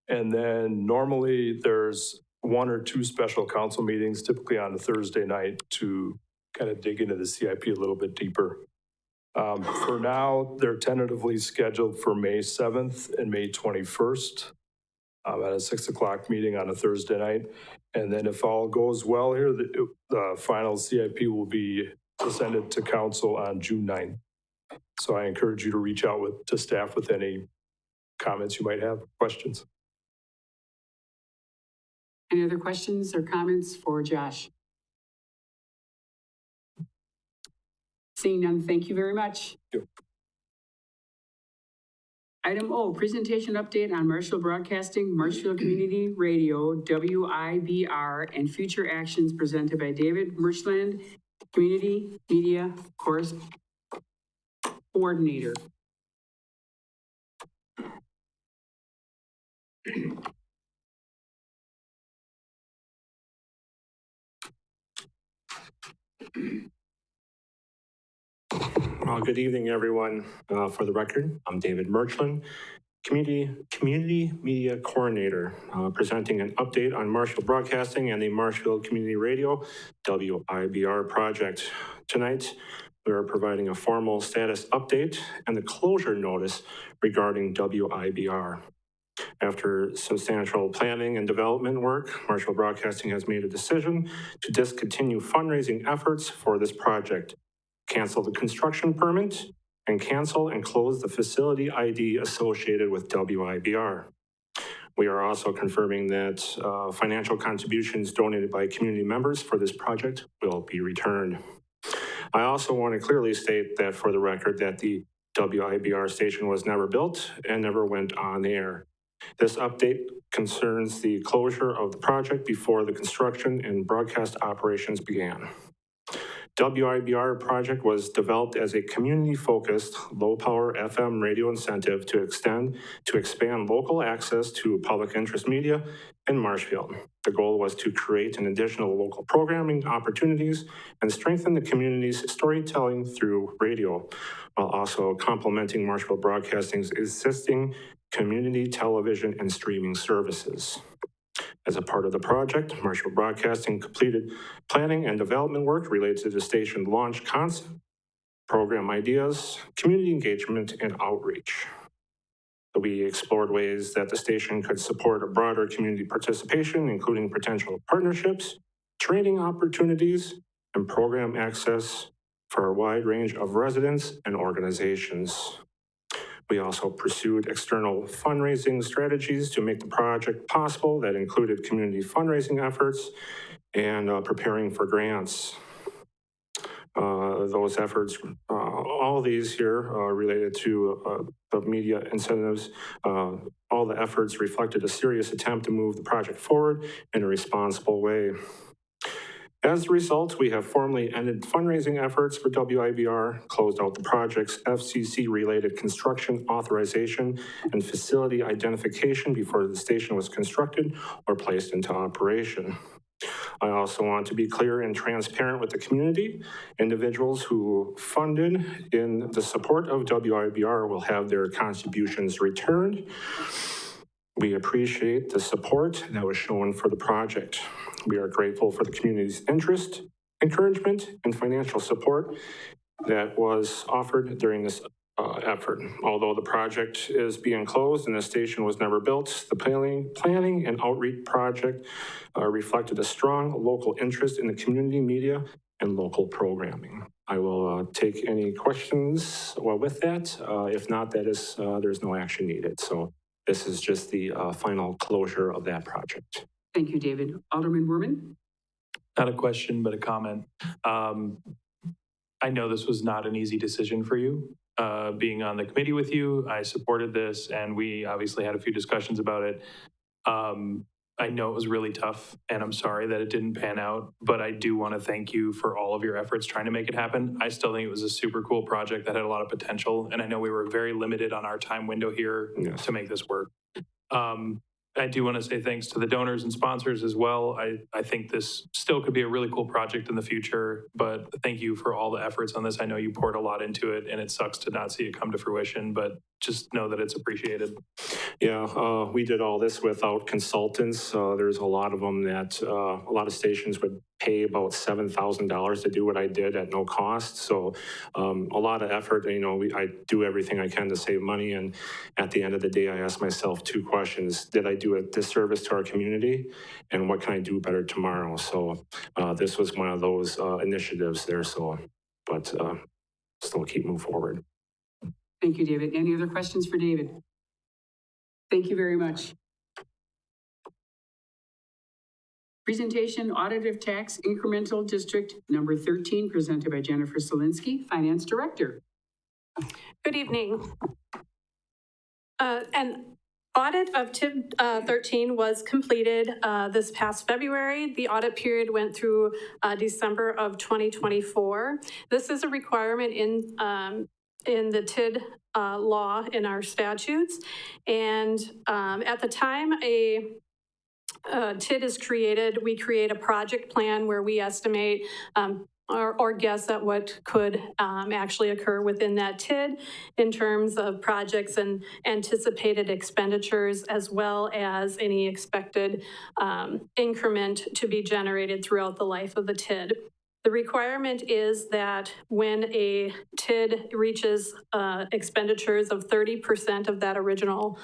And then normally there's 1 or 2 special council meetings, typically on a Thursday night, to kind of dig into the CIP a little bit deeper. For now, they're tentatively scheduled for May 7th and May 21st. At a 6 o'clock meeting on a Thursday night. And then if all goes well here, the final CIP will be presented to council on June 9th. So I encourage you to reach out to staff with any comments you might have, questions. Any other questions or comments for Josh? Seeing none, thank you very much. Thank you. Item O, presentation update on Marshfield Broadcasting, Marshfield Community Radio, WIBR, and future actions presented by David Merschland, Community Media Coordinator. Good evening, everyone. For the record, I'm David Merschland, Community Media Coordinator, presenting an update on Marshfield Broadcasting and the Marshfield Community Radio WIBR project. Tonight, we are providing a formal status update and the closure notice regarding WIBR. After substantial planning and development work, Marshfield Broadcasting has made a decision to discontinue fundraising efforts for this project, cancel the construction permit, and cancel and close the facility ID associated with WIBR. We are also confirming that financial contributions donated by community members for this project will be returned. I also want to clearly state that for the record that the WIBR station was never built and never went on air. This update concerns the closure of the project before the construction and broadcast operations began. WIBR project was developed as a community-focused, low-power FM radio incentive to expand local access to public interest media in Marshfield. The goal was to create an additional local programming opportunities and strengthen the community's storytelling through radio, while also complementing Marshfield Broadcasting's existing community television and streaming services. As a part of the project, Marshfield Broadcasting completed planning and development work related to the station launch concept, program ideas, community engagement, and outreach. We explored ways that the station could support a broader community participation, including potential partnerships, training opportunities, and program access for a wide range of residents and organizations. We also pursued external fundraising strategies to make the project possible that included community fundraising efforts and preparing for grants. Those efforts, all these here related to the media incentives, all the efforts reflected a serious attempt to move the project forward in a responsible way. As a result, we have formally ended fundraising efforts for WIBR, closed out the project's FCC-related construction authorization and facility identification before the station was constructed or placed into operation. I also want to be clear and transparent with the community. Individuals who funded in the support of WIBR will have their contributions returned. We appreciate the support that was shown for the project. We are grateful for the community's interest, encouragement, and financial support that was offered during this effort. Although the project is being closed and the station was never built, the planning and outreach project reflected a strong local interest in the community media and local programming. I will take any questions with that. If not, that is there's no action needed. So this is just the final closure of that project. Thank you, David. Alderman Werman? Not a question, but a comment. I know this was not an easy decision for you. Being on the committee with you, I supported this, and we obviously had a few discussions about it. I know it was really tough, and I'm sorry that it didn't pan out, but I do want to thank you for all of your efforts trying to make it happen. I still think it was a super cool project that had a lot of potential, and I know we were very limited on our time window here to make this work. I do want to say thanks to the donors and sponsors as well. I think this still could be a really cool project in the future, but thank you for all the efforts on this. I know you poured a lot into it, and it sucks to not see it come to fruition, but just know that it's appreciated. Yeah, we did all this without consultants. There's a lot of them that a lot of stations would pay about $7,000 to do what I did at no cost. So a lot of effort. You know, I do everything I can to save money. And at the end of the day, I ask myself two questions. Did I do a disservice to our community? And what can I do better tomorrow? So this was one of those initiatives there. So, but still keep moving forward. Thank you, David. Any other questions for David? Thank you very much. Presentation, Audit of Tax Incremental District number 13, presented by Jennifer Solinsky, Finance Director. Good evening. An audit of TID 13 was completed this past February. The audit period went through December of 2024. This is a requirement in the TID law in our statutes. And at the time TID is created, we create a project plan where we estimate or guess at what could actually occur within that TID in terms of projects and anticipated expenditures, as well as any expected increment to be generated throughout the life of the TID. The requirement is that when a TID reaches expenditures of 30% of that original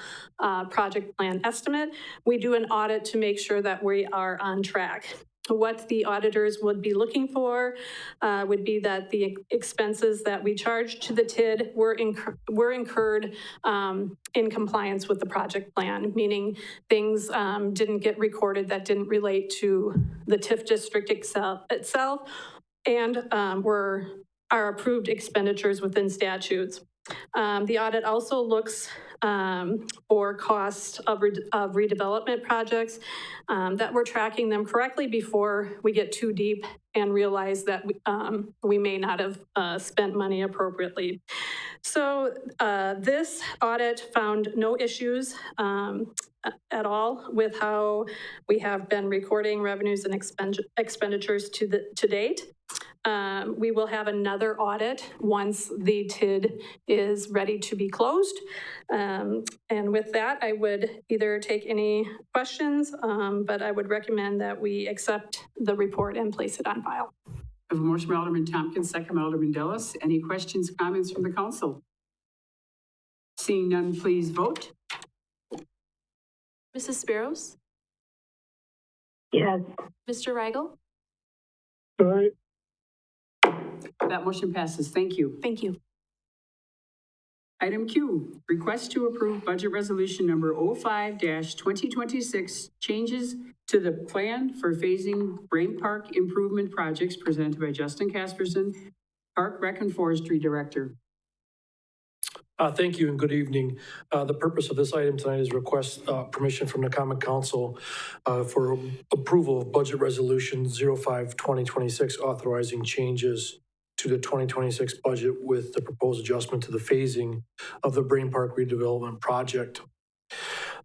project plan estimate, we do an audit to make sure that we are on track. What the auditors would be looking for would be that the expenses that we charged to the TID were incurred in compliance with the project plan, meaning things didn't get recorded that didn't relate to the TIF district itself and are approved expenditures within statutes. The audit also looks for cost of redevelopment projects, that we're tracking them correctly before we get too deep and realize that we may not have spent money appropriately. So this audit found no issues at all with how we have been recording revenues and expenditures to date. We will have another audit once the TID is ready to be closed. And with that, I would either take any questions, but I would recommend that we accept the report and place it on file. I have a motion by Alderman Tompkins, second by Alderman Dellis. Any questions, comments from the council? Seeing none, please vote. Mrs. Sparrows? Yes. Mr. Rigel? Aye. That motion passes. Thank you. Thank you. Item Q, request to approve budget resolution number 05-2026, changes to the plan for phasing Brain Park improvement projects, presented by Justin Casperson, Park Rec and Forestry Director. Thank you and good evening. The purpose of this item tonight is request permission from the Common Council for approval of budget resolution 05-2026, authorizing changes to the 2026 budget with the proposed adjustment to the phasing of the Brain Park redevelopment project.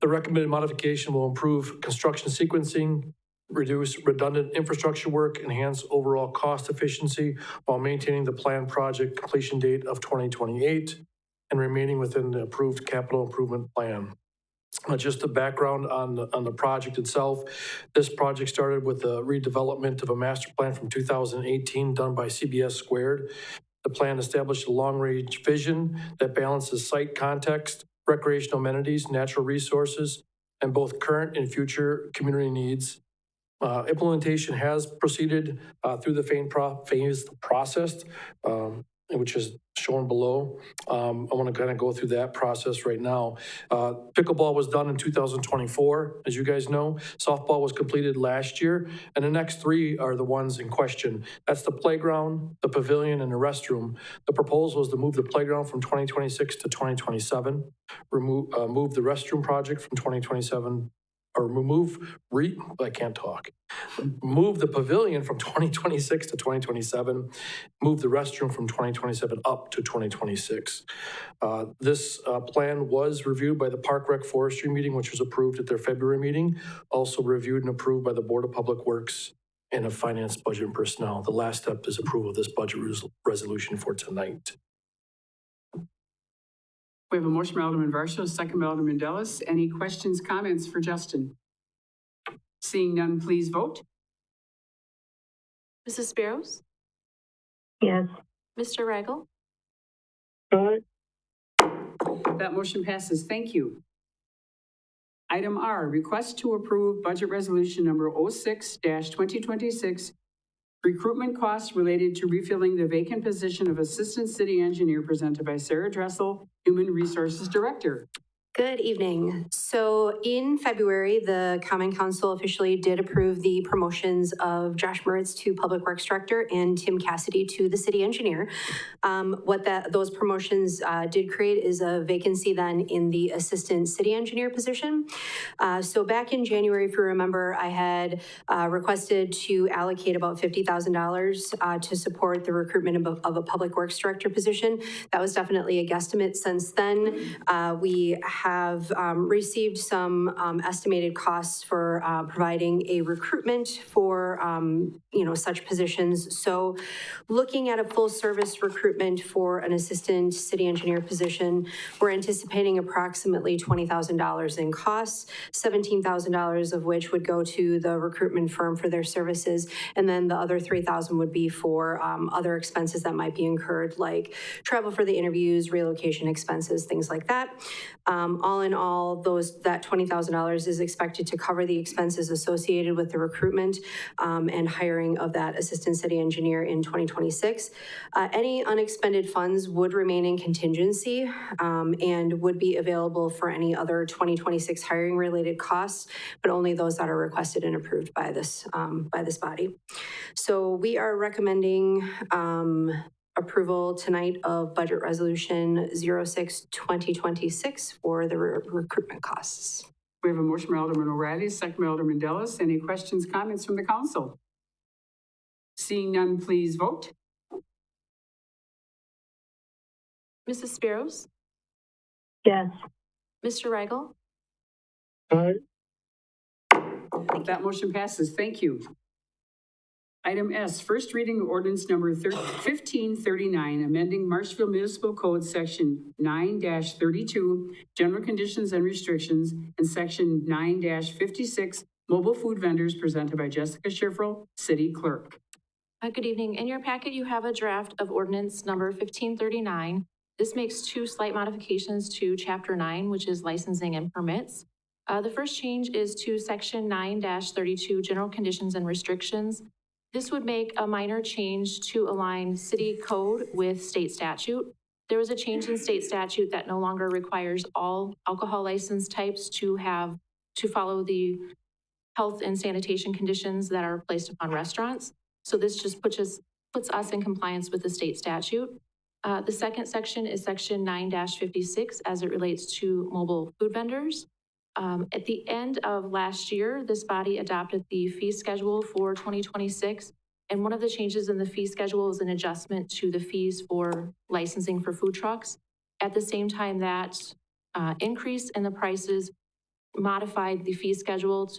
The recommended modification will improve construction sequencing, reduce redundant infrastructure work, enhance overall cost efficiency while maintaining the planned project completion date of 2028 and remaining within the approved capital improvement plan. Just a background on the project itself. This project started with the redevelopment of a master plan from 2018 done by CBS Squared. The plan established a long-range vision that balances site context, recreational amenities, natural resources, and both current and future community needs. Implementation has proceeded through the phased process, which is shown below. I want to kind of go through that process right now. Pickleball was done in 2024, as you guys know. Softball was completed last year, and the next three are the ones in question. That's the playground, the pavilion, and the restroom. The proposal is to move the playground from 2026 to 2027, move the restroom project from 2027, or move the pavilion from 2026 to 2027, move the restroom from 2027 up to 2026. This plan was reviewed by the Park Rec Forestry meeting, which was approved at their February meeting, also reviewed and approved by the Board of Public Works and of Finance, Budget, and Personnel. The last step is approval of this budget resolution for tonight. We have a motion by Alderman Varsho, second by Alderman Dellis. Any questions, comments for Justin? Seeing none, please vote. Mrs. Sparrows? Yes. Mr. Rigel? Aye. That motion passes. Thank you. Item R, request to approve budget resolution number 06-2026, recruitment costs related to refilling the vacant position of Assistant City Engineer, presented by Sarah Dressel, Human Resources Director. Good evening. So in February, the Common Council officially did approve the promotions of Josh Moritz to Public Works Director and Tim Cassidy to the City Engineer. What those promotions did create is a vacancy then in the Assistant City Engineer position. So back in January, if you remember, I had requested to allocate about $50,000 to support the recruitment of a Public Works Director position. That was definitely a guesstimate. Since then, we have received some estimated costs for providing a recruitment for, such positions. So looking at a full-service recruitment for an assistant city engineer position, we're anticipating approximately $20,000 in costs, $17,000 of which would go to the recruitment firm for their services, and then the other $3,000 would be for other expenses that might be incurred, like travel for the interviews, relocation expenses, things like that. All in all, that $20,000 is expected to cover the expenses associated with the recruitment and hiring of that assistant city engineer in 2026. Any unexpended funds would remain in contingency and would be available for any other 2026 hiring related costs, but only those that are requested and approved by this body. So we are recommending approval tonight of Budget Resolution 06-2026 for the recruitment costs. We have a motion by Alderman O'Reilly, second by Alderman Dellis. Any questions, comments from the council? Seeing none, please vote. Mrs. Spiros? Yes. Mr. Rigel? Aye. That motion passes. Thank you. Item S, first reading of ordinance number 1539, amending Marshfield Municipal Code Section 9-32, General Conditions and Restrictions, and Section 9-56, Mobile Food Vendors, presented by Jessica Schiffrel, City Clerk. Good evening. In your packet, you have a draft of ordinance number 1539. This makes two slight modifications to Chapter 9, which is licensing and permits. The first change is to Section 9-32, General Conditions and Restrictions. This would make a minor change to align city code with state statute. There was a change in state statute that no longer requires all alcohol license types to follow the health and sanitation conditions that are placed upon restaurants. So this just puts us in compliance with the state statute. The second section is Section 9-56 as it relates to mobile food vendors. At the end of last year, this body adopted the fee schedule for 2026. And one of the changes in the fee schedule is an adjustment to the fees for licensing for food trucks. At the same time, that increase in the prices modified the fee schedule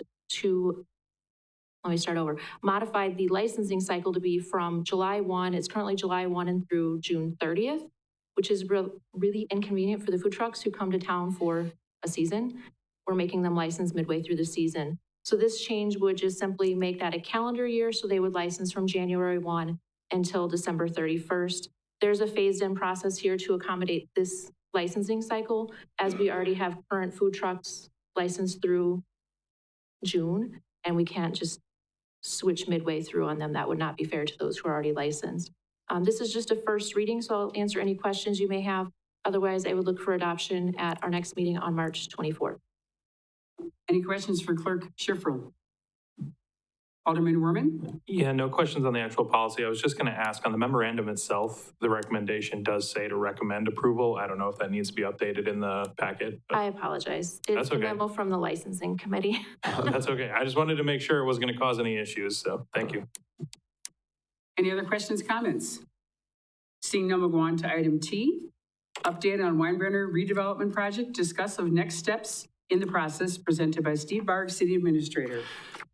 modified the licensing cycle to be from July 1. It's currently July 1 and through June 30th, which is really inconvenient for the food trucks who come to town for a season. We're making them license midway through the season. So this change would just simply make that a calendar year. So they would license from January 1 until December 31st. There's a phased in process here to accommodate this licensing cycle, as we already have current food trucks licensed through June, and we can't just switch midway through on them. That would not be fair to those who are already licensed. This is just a first reading, so I'll answer any questions you may have. Otherwise, I would look for adoption at our next meeting on March 24th. Any questions for Clerk Schiffrel? Alderman Werman? Yeah, no questions on the actual policy. I was just going to ask on the memorandum itself, the recommendation does say to recommend approval. I don't know if that needs to be updated in the packet. I apologize. It's a memo from the licensing committee. That's okay. I just wanted to make sure it wasn't going to cause any issues. So thank you. Any other questions, comments? Seeing none, we'll go on to item T. Update on Weinbrenner redevelopment project. Discuss of next steps in the process, presented by Steve Barg, City Administrator.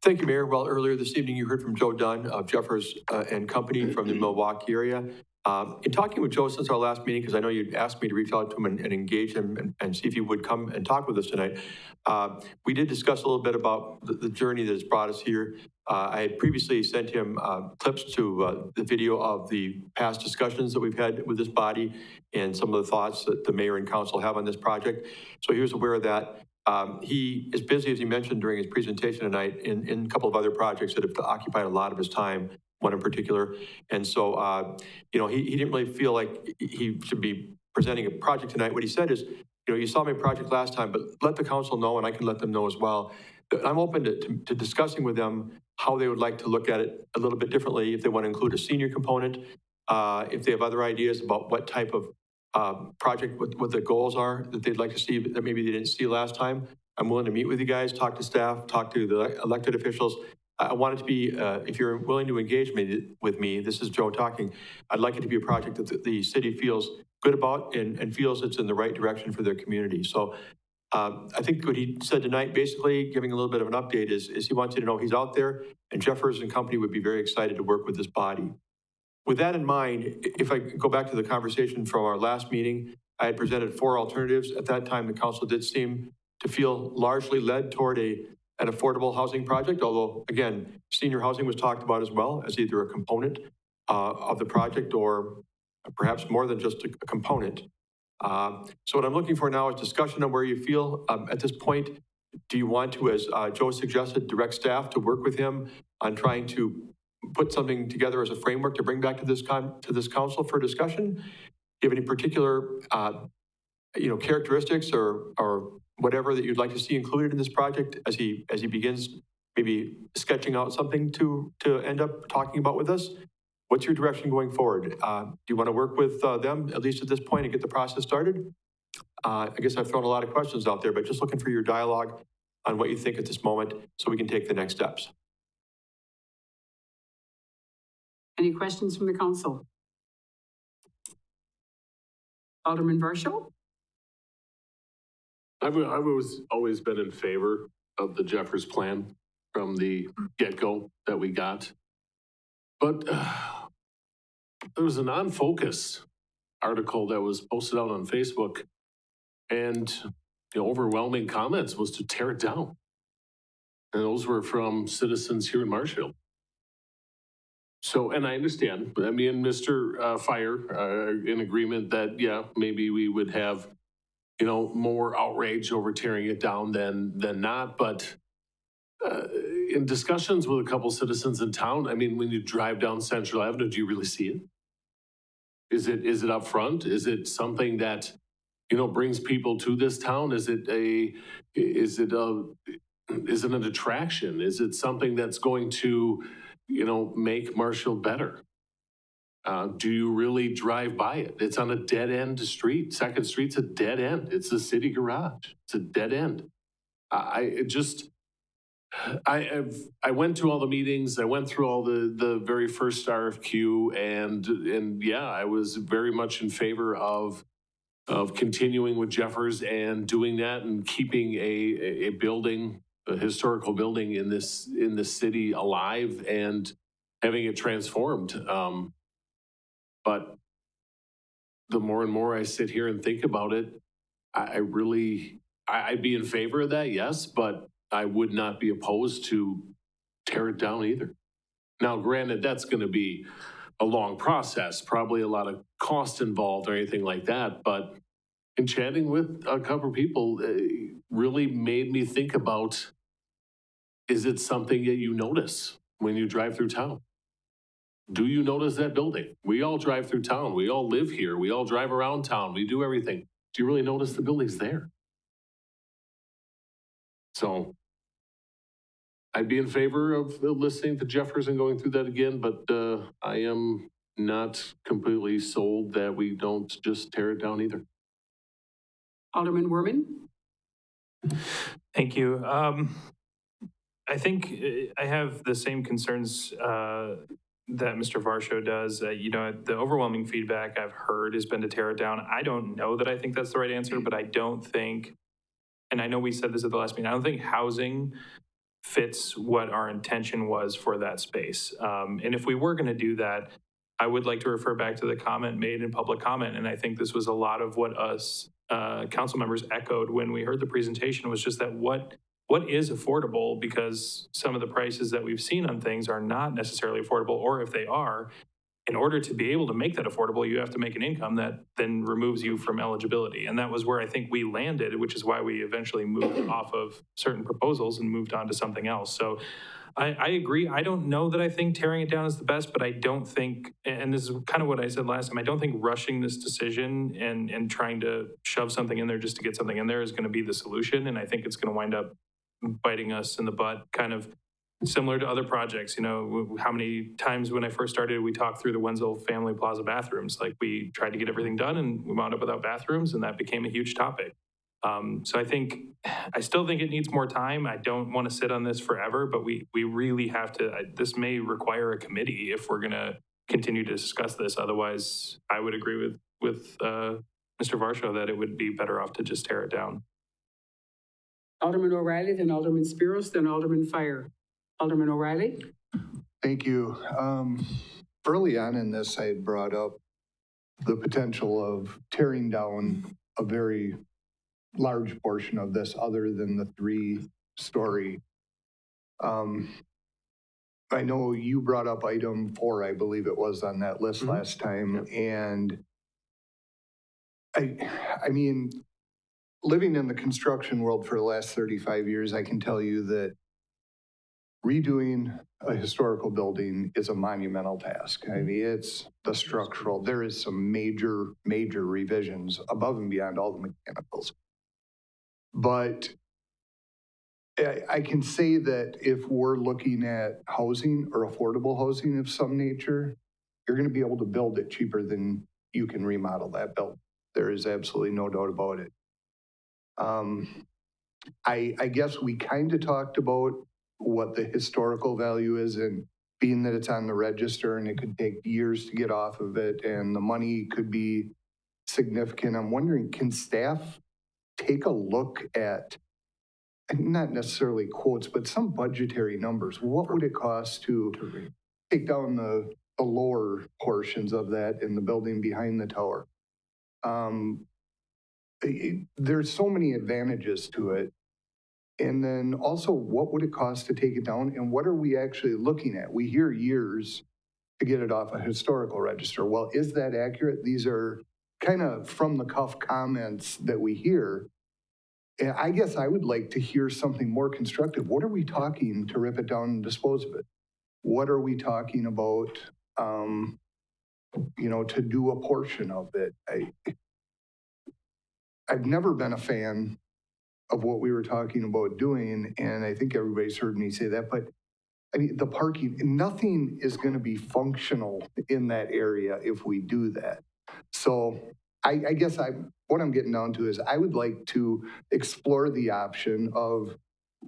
Thank you, Mayor. Well, earlier this evening, you heard from Joe Dunn of Jeffers and Company from the Milwaukee area. In talking with Joe since our last meeting, because I know you'd asked me to reach out to him and engage him and see if he would come and talk with us tonight, we did discuss a little bit about the journey that has brought us here. I had previously sent him clips to the video of the past discussions that we've had with this body and some of the thoughts that the mayor and council have on this project. So he was aware of that. He is busy, as he mentioned during his presentation tonight, in a couple of other projects that have occupied a lot of his time, one in particular. And so, he didn't really feel like he should be presenting a project tonight. What he said is, you saw my project last time, but let the council know, and I can let them know as well. I'm open to discussing with them how they would like to look at it a little bit differently, if they want to include a senior component, if they have other ideas about what type of project, what the goals are that they'd like to see that maybe they didn't see last time. I'm willing to meet with you guys, talk to staff, talk to the elected officials. I want it to be, if you're willing to engage with me, this is Joe talking, I'd like it to be a project that the city feels good about and feels it's in the right direction for their community. So I think what he said tonight, basically giving a little bit of an update, is he wants you to know he's out there, and Jeffers and company would be very excited to work with this body. With that in mind, if I go back to the conversation from our last meeting, I had presented 4 alternatives. At that time, the council did seem to feel largely led toward an affordable housing project, although, again, senior housing was talked about as well as either a component of the project or perhaps more than just a component. So what I'm looking for now is discussion on where you feel at this point. Do you want to, as Joe suggested, direct staff to work with him on trying to put something together as a framework to bring back to this council for discussion? Do you have any particular characteristics or whatever that you'd like to see included in this project as he begins maybe sketching out something to end up talking about with us? What's your direction going forward? Do you want to work with them, at least at this point, and get the process started? I guess I've thrown a lot of questions out there, but just looking for your dialogue on what you think at this moment so we can take the next steps. Any questions from the council? Alderman Varsho? I've always been in favor of the Jeffers plan from the get-go that we got. But there was a non-focus article that was posted out on Facebook, and the overwhelming comments was to tear it down. And those were from citizens here in Marshfield. So, and I understand, I mean, Mr. Fire are in agreement that, yeah, maybe we would have, more outrage over tearing it down than not. But in discussions with a couple citizens in town, I mean, when you drive down Central Avenue, do you really see it? Is it up front? Is it something that, brings people to this town? Is it an attraction? Is it something that's going to, make Marshfield better? Do you really drive by it? It's on a dead end street. 2nd Street's a dead end. It's a city garage. It's a dead end. I went to all the meetings. I went through all the very first RFQ, and yeah, I was very much in favor of continuing with Jeffers and doing that and keeping a building, a historical building in the city alive and having it transformed. But the more and more I sit here and think about it, I'd be in favor of that, yes, but I would not be opposed to tear it down either. Now, granted, that's going to be a long process, probably a lot of cost involved or anything like that. But in chatting with a couple of people, it really made me think about, is it something that you notice when you drive through town? Do you notice that building? We all drive through town. We all live here. We all drive around town. We do everything. Do you really notice the building's there? So I'd be in favor of listening to Jeffers and going through that again, but I am not completely sold that we don't just tear it down either. Alderman Werman? Thank you. I think I have the same concerns that Mr. Varsho does. The overwhelming feedback I've heard has been to tear it down. I don't know that I think that's the right answer, but I don't think, and I know we said this at the last meeting, I don't think housing fits what our intention was for that space. And if we were going to do that, I would like to refer back to the comment made in public comment. And I think this was a lot of what us council members echoed when we heard the presentation, was just that what is affordable, because some of the prices that we've seen on things are not necessarily affordable, or if they are, in order to be able to make that affordable, you have to make an income that then removes you from eligibility. And that was where I think we landed, which is why we eventually moved off of certain proposals and moved on to something else. So I agree. I don't know that I think tearing it down is the best, but I don't think, and this is kind of what I said last time, I don't think rushing this decision and trying to shove something in there just to get something in there is going to be the solution. And I think it's going to wind up biting us in the butt, kind of similar to other projects. How many times when I first started, we talked through the Wenzel Family Plaza bathrooms. Like, we tried to get everything done and we wound up without bathrooms, and that became a huge topic. So I still think it needs more time. I don't want to sit on this forever, but we really have to, this may require a committee if we're going to continue to discuss this. Otherwise, I would agree with Mr. Varsho that it would be better off to just tear it down. Alderman O'Reilly, then Alderman Spiros, then Alderman Fire. Alderman O'Reilly? Thank you. Early on in this, I had brought up the potential of tearing down a very large portion of this other than the 3-story. I know you brought up item 4, I believe it was on that list last time. And I mean, living in the construction world for the last 35 years, I can tell you that redoing a historical building is a monumental task. I mean, it's the structural. There is some major revisions above and beyond all the mechanicals. But I can say that if we're looking at housing or affordable housing of some nature, you're going to be able to build it cheaper than you can remodel that building. There is absolutely no doubt about it. I guess we kind of talked about what the historical value is, and being that it's on the register and it could take years to get off of it and the money could be significant. I'm wondering, can staff take a look at, not necessarily quotes, but some budgetary numbers? What would it cost to take down the lower portions of that in the building behind the tower? There's so many advantages to it. And then also, what would it cost to take it down? And what are we actually looking at? We hear years to get it off a historical register. Well, is that accurate? These are kind of from the cuff comments that we hear. And I guess I would like to hear something more constructive. What are we talking to rip it down and dispose of it? What are we talking about, to do a portion of it? I've never been a fan of what we were talking about doing, and I think everybody's heard me say that, but I mean, the parking, nothing is going to be functional in that area if we do that. So I guess what I'm getting down to is I would like to explore the option of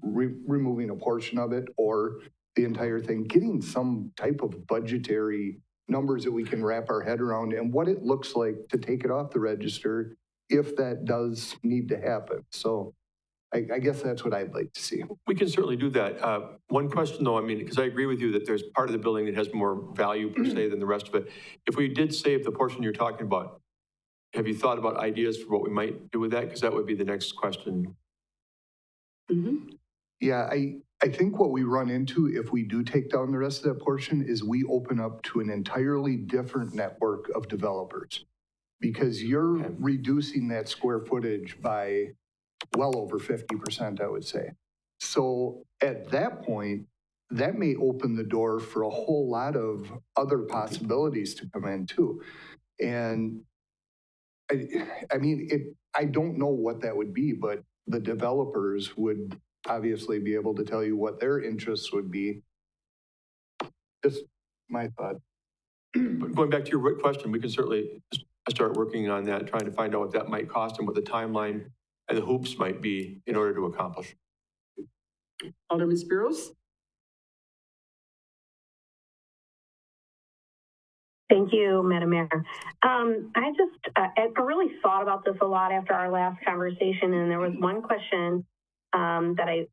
removing a portion of it or the entire thing, getting some type of budgetary numbers that we can wrap our head around and what it looks like to take it off the register if that does need to happen. So I guess that's what I'd like to see. We can certainly do that. One question though, I mean, because I agree with you that there's part of the building that has more value per se than the rest of it. If we did save the portion you're talking about, have you thought about ideas for what we might do with that? Because that would be the next question. Yeah, I think what we run into if we do take down the rest of that portion is we open up to an entirely different network of developers, because you're reducing that square footage by well over 50%, I would say. So at that point, that may open the door for a whole lot of other possibilities to come in too. And I mean, I don't know what that would be, but the developers would obviously be able to tell you what their interests would be. Just my thought. But going back to your question, we can certainly start working on that, trying to find out what that might cost and what the timeline and the hoops might be in order to accomplish. Alderman Spiros? Thank you, Madam Mayor. I really thought about this a lot after our last conversation, and there was one question that I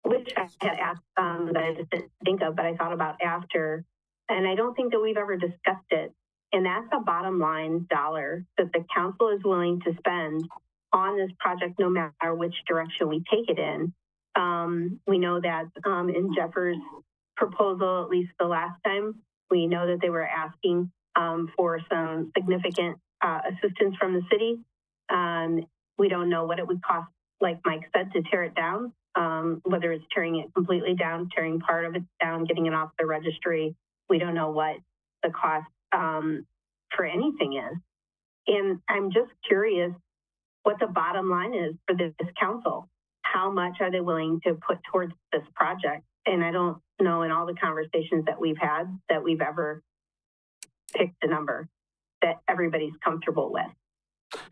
wish I had asked that I just didn't think of, but I thought about after, and I don't think that we've ever discussed it, and that's a bottom line dollar that the council is willing to spend on this project, no matter which direction we take it in. We know that in Jeffers' proposal, at least the last time, we know that they were asking for some significant assistance from the city. We don't know what it would cost, like Mike said, to tear it down, whether it's tearing it completely down, tearing part of it down, getting it off the registry. We don't know what the cost for anything is. And I'm just curious what the bottom line is for this council. How much are they willing to put towards this project? And I don't know in all the conversations that we've had that we've ever picked a number that everybody's comfortable with.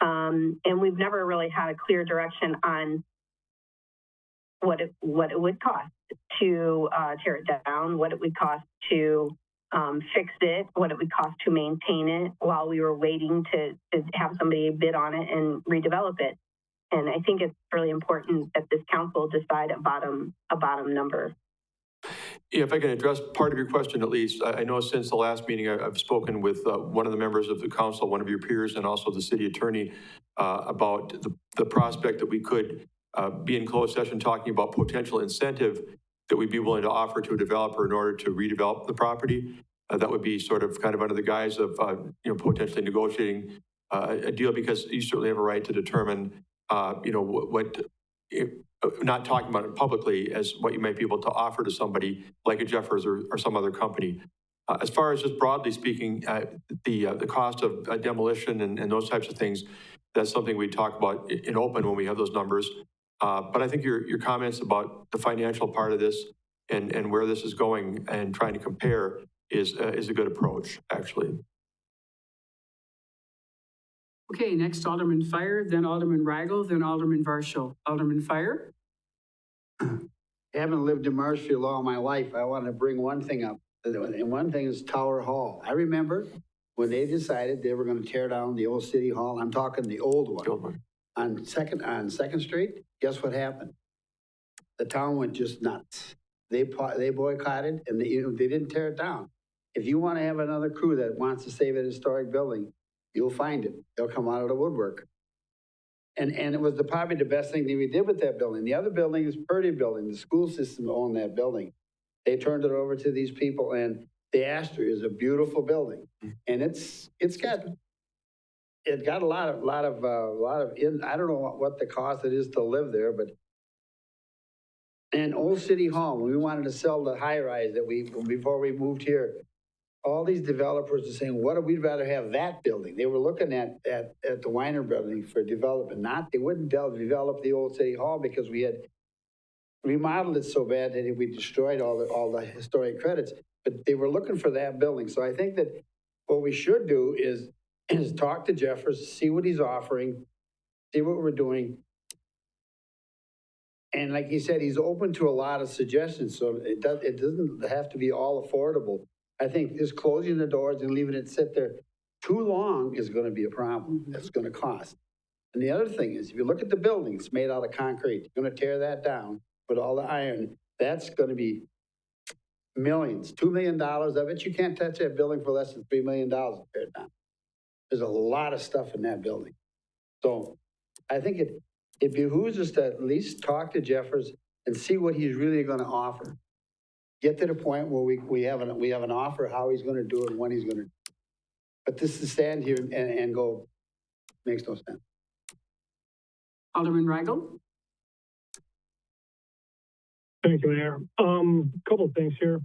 And we've never really had a clear direction on what it would cost to tear it down, what it would cost to fix it, what it would cost to maintain it while we were waiting to have somebody bid on it and redevelop it. And I think it's really important that this council decide a bottom number. If I can address part of your question at least, I know since the last meeting, I've spoken with one of the members of the council, one of your peers, and also the city attorney about the prospect that we could be in closed session talking about potential incentive that we'd be willing to offer to a developer in order to redevelop the property. That would be sort of kind of under the guise of potentially negotiating a deal, because you certainly have a right to determine not talking about it publicly as what you might be able to offer to somebody like a Jeffers or some other company. As far as just broadly speaking, the cost of demolition and those types of things, that's something we talk about in open when we have those numbers. But I think your comments about the financial part of this and where this is going and trying to compare is a good approach, actually. Okay, next Alderman Fire, then Alderman Weigel, then Alderman Varshall. Alderman Fire? Having lived in Marshfield all my life, I want to bring one thing up. And one thing is Tower Hall. I remember when they decided they were going to tear down the old city hall. I'm talking the old one. On Second Street, guess what happened? The town went just nuts. They boycotted, and they didn't tear it down. If you want to have another crew that wants to save an historic building, you'll find it. They'll come out of the woodwork. And it was probably the best thing that we did with that building. The other building is Purdy Building. The school system owned that building. They turned it over to these people, and the Astor is a beautiful building, and it's got a lot of I don't know what the cost it is to live there, but in Old City Hall, when we wanted to sell the high rise before we moved here, all these developers are saying, we'd rather have that building. They were looking at the Weiner building for development. They wouldn't develop the Old City Hall because we had remodeled it so bad that we destroyed all the historic credits. But they were looking for that building. So I think that what we should do is talk to Jeffers, see what he's offering, see what we're doing. And like he said, he's open to a lot of suggestions. So it doesn't have to be all affordable. I think just closing the doors and leaving it sit there too long is going to be a problem. That's going to cost. And the other thing is, if you look at the building, it's made out of concrete. You're going to tear that down with all the iron. That's going to be millions, $2 million of it. You can't touch that building for less than $3 million to tear it down. There's a lot of stuff in that building. So I think it behooves us to at least talk to Jeffers and see what he's really going to offer. Get to the point where we have an offer how he's going to do it and when he's going to do it. But this to stand here and go makes no sense. Alderman Weigel? Thank you, Mayor. Couple of things here.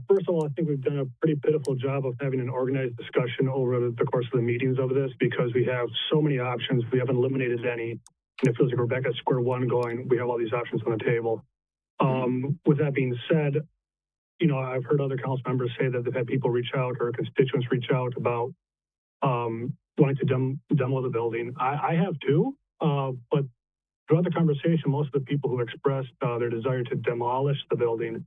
First of all, I think we've done a pretty pitiful job of having an organized discussion over the course of the meetings of this, because we have so many options. We haven't eliminated any. And it feels like we're back at square one going, we have all these options on the table. With that being said, I've heard other council members say that they've had people reach out or constituents reach out about wanting to demo the building. I have too, but throughout the conversation, most of the people who expressed their desire to demolish the building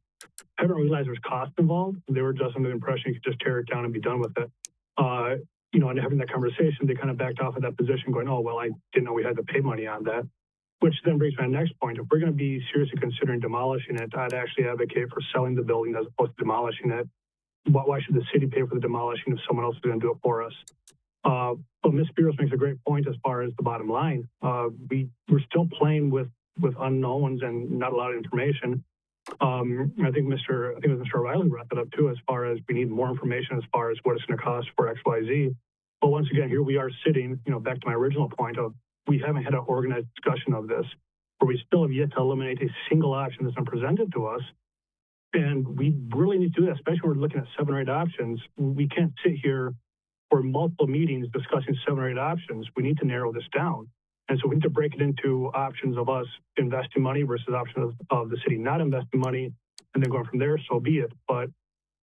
haven't realized there's cost involved. They were just under the impression you could just tear it down and be done with it. And having that conversation, they kind of backed off of that position going, oh, well, I didn't know we had to pay money on that. Which then brings me to my next point. If we're going to be seriously considering demolishing it, I'd actually advocate for selling the building as opposed to demolishing it. Why should the city pay for the demolishing if someone else is going to do it for us? But Ms. Spears makes a great point as far as the bottom line. We're still playing with unknowns and not a lot of information. I think it was Mr. O'Reilly brought that up too, as far as we need more information as far as what it's going to cost for XYZ. But once again, here we are sitting, back to my original point of, we haven't had an organized discussion of this, where we still have yet to eliminate a single option that's been presented to us. And we really need to do that, especially when we're looking at 7 or 8 options. We can't sit here for multiple meetings discussing 7 or 8 options. We need to narrow this down. And so we need to break it into options of us investing money versus options of the city not investing money, and then going from there, so be it. But,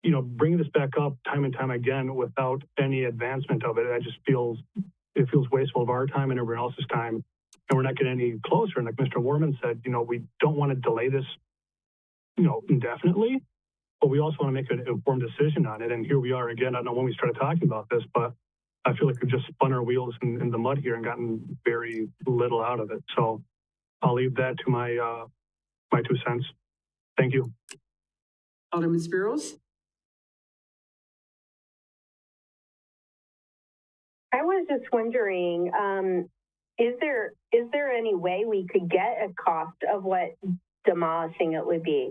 bringing this back up time and time again without any advancement of it, it feels wasteful of our time and everyone else's time, and we're not getting any closer. And like Mr. Warman said, we don't want to delay this, indefinitely, but we also want to make an informed decision on it. And here we are again. I don't know when we started talking about this, but I feel like we've just spun our wheels in the mud here and gotten very little out of it. So I'll leave that to my 2 cents. Thank you. Alderman Spiros? I was just wondering, is there any way we could get a cost of what demolishing it would be?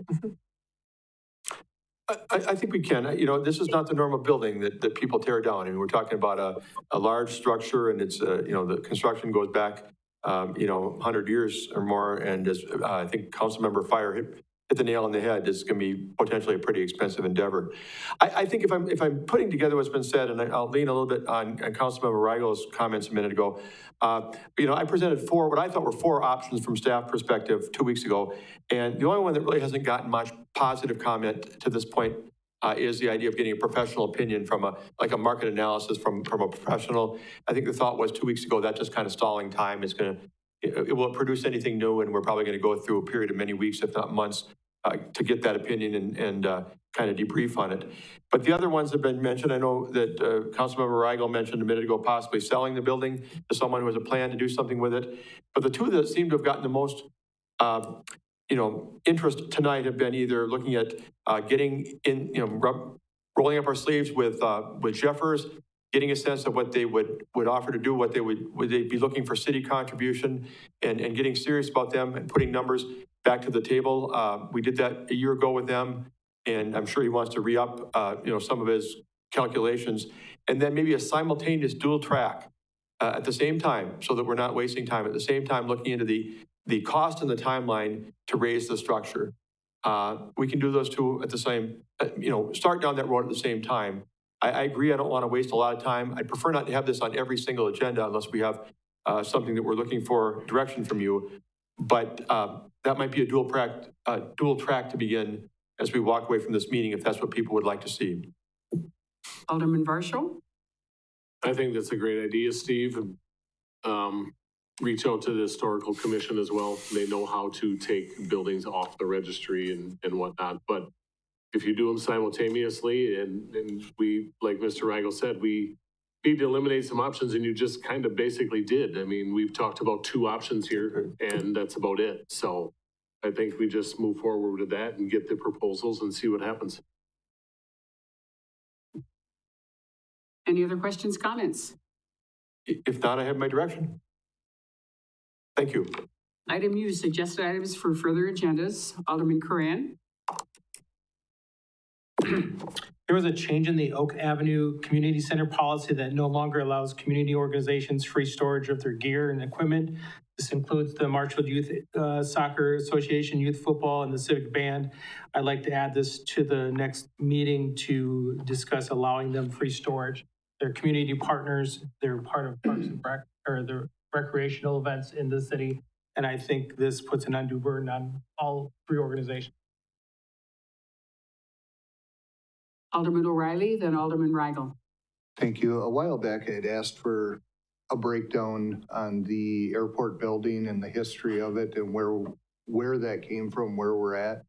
I think we can. You know, this is not the normal building that people tear down. I mean, we're talking about a large structure, and it's, you know, the construction goes back, 100 years or more. And as I think Councilmember Fire hit the nail on the head, it's going to be potentially a pretty expensive endeavor. I think if I'm putting together what's been said, and I'll lean a little bit on Councilmember Reigel's comments a minute ago. I presented what I thought were 4 options from staff perspective 2 weeks ago. And the only one that really hasn't gotten much positive comment to this point is the idea of getting a professional opinion from a market analysis from a professional. I think the thought was 2 weeks ago, that's just kind of stalling time. It won't produce anything new, and we're probably going to go through a period of many weeks, if not months, to get that opinion and kind of debrief on it. But the other ones have been mentioned. I know that Councilmember Reigel mentioned a minute ago, possibly selling the building to someone who has a plan to do something with it. But the 2 that seem to have gotten the most interest tonight have been either looking at getting in, rolling up our sleeves with Jeffers, getting a sense of what they would offer to do, would they be looking for city contribution, and getting serious about them and putting numbers back to the table. We did that a year ago with them, and I'm sure he wants to re-up, some of his calculations, and then maybe a simultaneous dual track at the same time, so that we're not wasting time. At the same time, looking into the cost and the timeline to raise the structure. We can do those 2 at the same, start down that road at the same time. I agree. I don't want to waste a lot of time. I prefer not to have this on every single agenda unless we have something that we're looking for direction from you. But that might be a dual track to begin as we walk away from this meeting, if that's what people would like to see. Alderman Varsho? I think that's a great idea, Steve. Reach out to the Historical Commission as well. They know how to take buildings off the registry and whatnot. But if you do them simultaneously, and we, like Mr. Reigel said, we need to eliminate some options, and you just kind of basically did. I mean, we've talked about 2 options here, and that's about it. So I think we just move forward with that and get the proposals and see what happens. Any other questions, comments? If not, I have my direction. Thank you. Item U, suggested items for further agendas. Alderman Curran. There was a change in the Oak Avenue Community Center policy that no longer allows community organizations free storage of their gear and equipment. This includes the Marshfield Youth Soccer Association, Youth Football, and the Civic Band. I'd like to add this to the next meeting to discuss allowing them free storage. They're community partners. They're part of Parks and Rec, or the recreational events in the city. And I think this puts an undue burden on all 3 organizations. Alderman O'Reilly, then Alderman Reigel. Thank you. A while back, I had asked for a breakdown on the airport building and the history of it and where that came from, where we're at.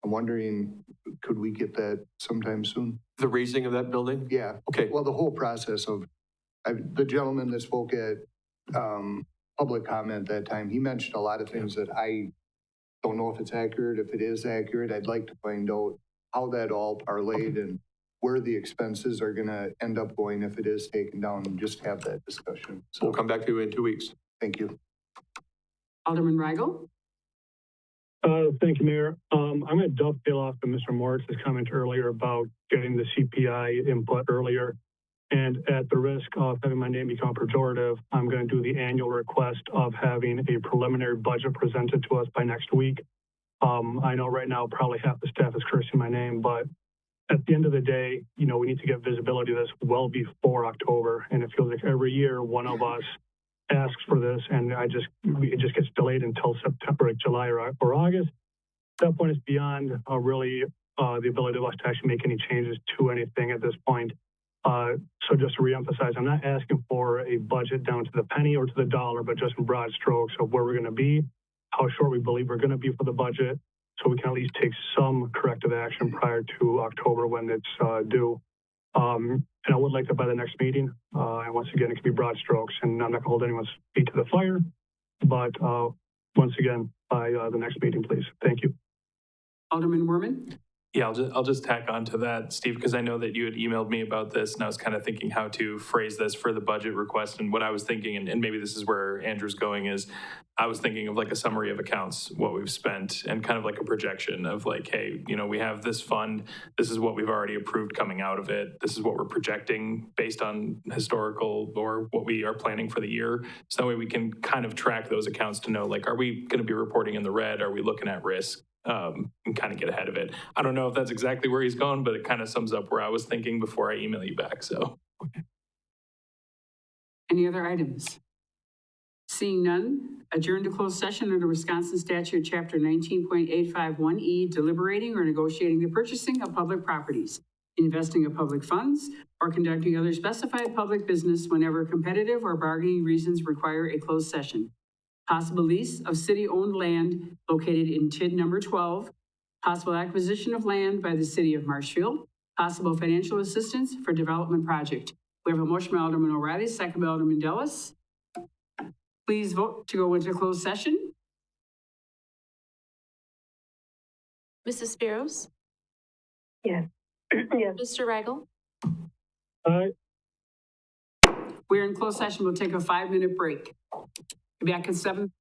I'm wondering, could we get that sometime soon? The raising of that building? Yeah. Okay. Well, the whole process of, the gentleman that spoke at public comment that time, he mentioned a lot of things that I don't know if it's accurate. If it is accurate, I'd like to find out how that all parlayed and where the expenses are going to end up going if it is taken down, and just have that discussion. So we'll come back to you in 2 weeks. Thank you. Alderman Reigel. Thank you, Mayor. I'm going to dovetail off of Mr. Moritz's comment earlier about getting the CPI input earlier. And at the risk of having my name become pejorative, I'm going to do the annual request of having a preliminary budget presented to us by next week. I know right now probably half the staff is cursing my name, but at the end of the day, we need to get visibility of this well before October. And it feels like every year one of us asks for this, and it just gets delayed until September, July, or August. At that point, it's beyond really the ability of us to actually make any changes to anything at this point. So just to reemphasize, I'm not asking for a budget down to the penny or to the dollar, but just in broad strokes of where we're going to be, how short we believe we're going to be for the budget, so we can at least take some corrective action prior to October when it's due. And I would like to by the next meeting. And once again, it can be broad strokes, and I'm not gonna hold anyone's feet to the fire. But once again, by the next meeting, please. Thank you. Alderman Werman? Yeah, I'll just tack on to that, Steve, because I know that you had emailed me about this, and I was kind of thinking how to phrase this for the budget request. And what I was thinking, and maybe this is where Andrew's going, is I was thinking of like a summary of accounts, what we've spent, and kind of like a projection of like, hey, you know, we have this fund, this is what we've already approved coming out of it, this is what we're projecting based on historical or what we are planning for the year. So that way we can kind of track those accounts to know, like, are we going to be reporting in the red? Are we looking at risk? And kind of get ahead of it. I don't know if that's exactly where he's going, but it kind of sums up where I was thinking before I email you back, so. Any other items? Seeing none, adjourn to closed session under Wisconsin Statute Chapter 19.851E, deliberating or negotiating the purchasing of public properties, investing of public funds, or conducting other specified public business whenever competitive or bargaining reasons require a closed session. Possible lease of city-owned land located in TID number 12, possible acquisition of land by the city of Marshfield, possible financial assistance for development project. We have a motion by Alderman O'Reilly, second by Alderman Dellis. Please vote to go into closed session. Mrs. Spiros? Yes. Yes. Mr. Rigel? We're in closed session. We'll take a 5-minute break. Be back at 7.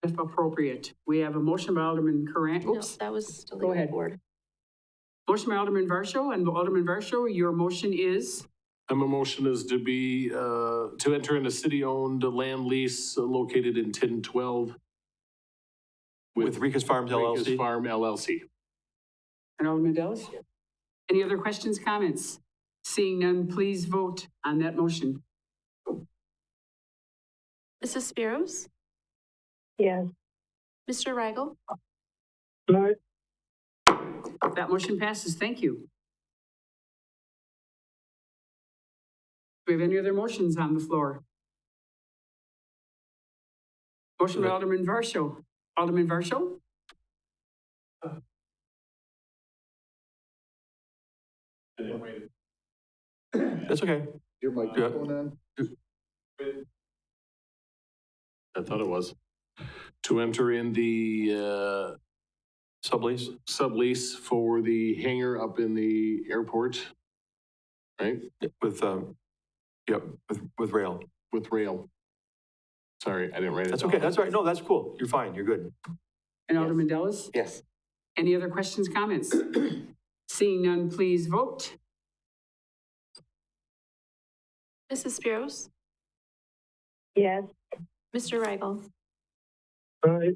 if appropriate. We have a motion by Alderman Coran. No, Oops. that was still Go the ahead. board. Motion by Alderman Varsho, and Alderman Varsho, your motion is? My motion is to be, to enter into city-owned land lease located in 1012. With Rica's Farms LLC. Rica's Farm LLC. And Alderman Dallas? Any other questions, comments? Seeing none, please vote on that motion. Mrs. Spiros? Yes. Mr. Rigel? Aye. That motion passes. Thank you. Do we have any other motions on the floor? Motion by Alderman Varsho. Alderman Varsho? That's okay. Your microphone on? I thought it was. To enter in the sublease for the hangar up in the airport, right? With, yep, with rail. With rail. Sorry, I didn't write it That's down. okay, that's all right. No, that's cool. You're fine, you're good. And Alderman Dallas? Yes. Any other questions, comments? Seeing none, please vote. Mrs. Spiros? Yes. Mr. Rigel? Aye.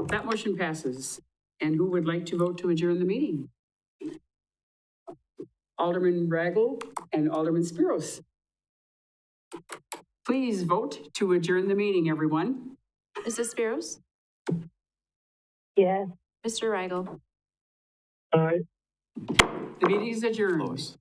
That motion passes. And who would like to vote to adjourn the meeting? Alderman Ragel and Alderman Spiros. Please vote to adjourn the meeting, everyone. Mrs. Spiros? Yes. Mr. Rigel? Aye. The meeting is adjourned.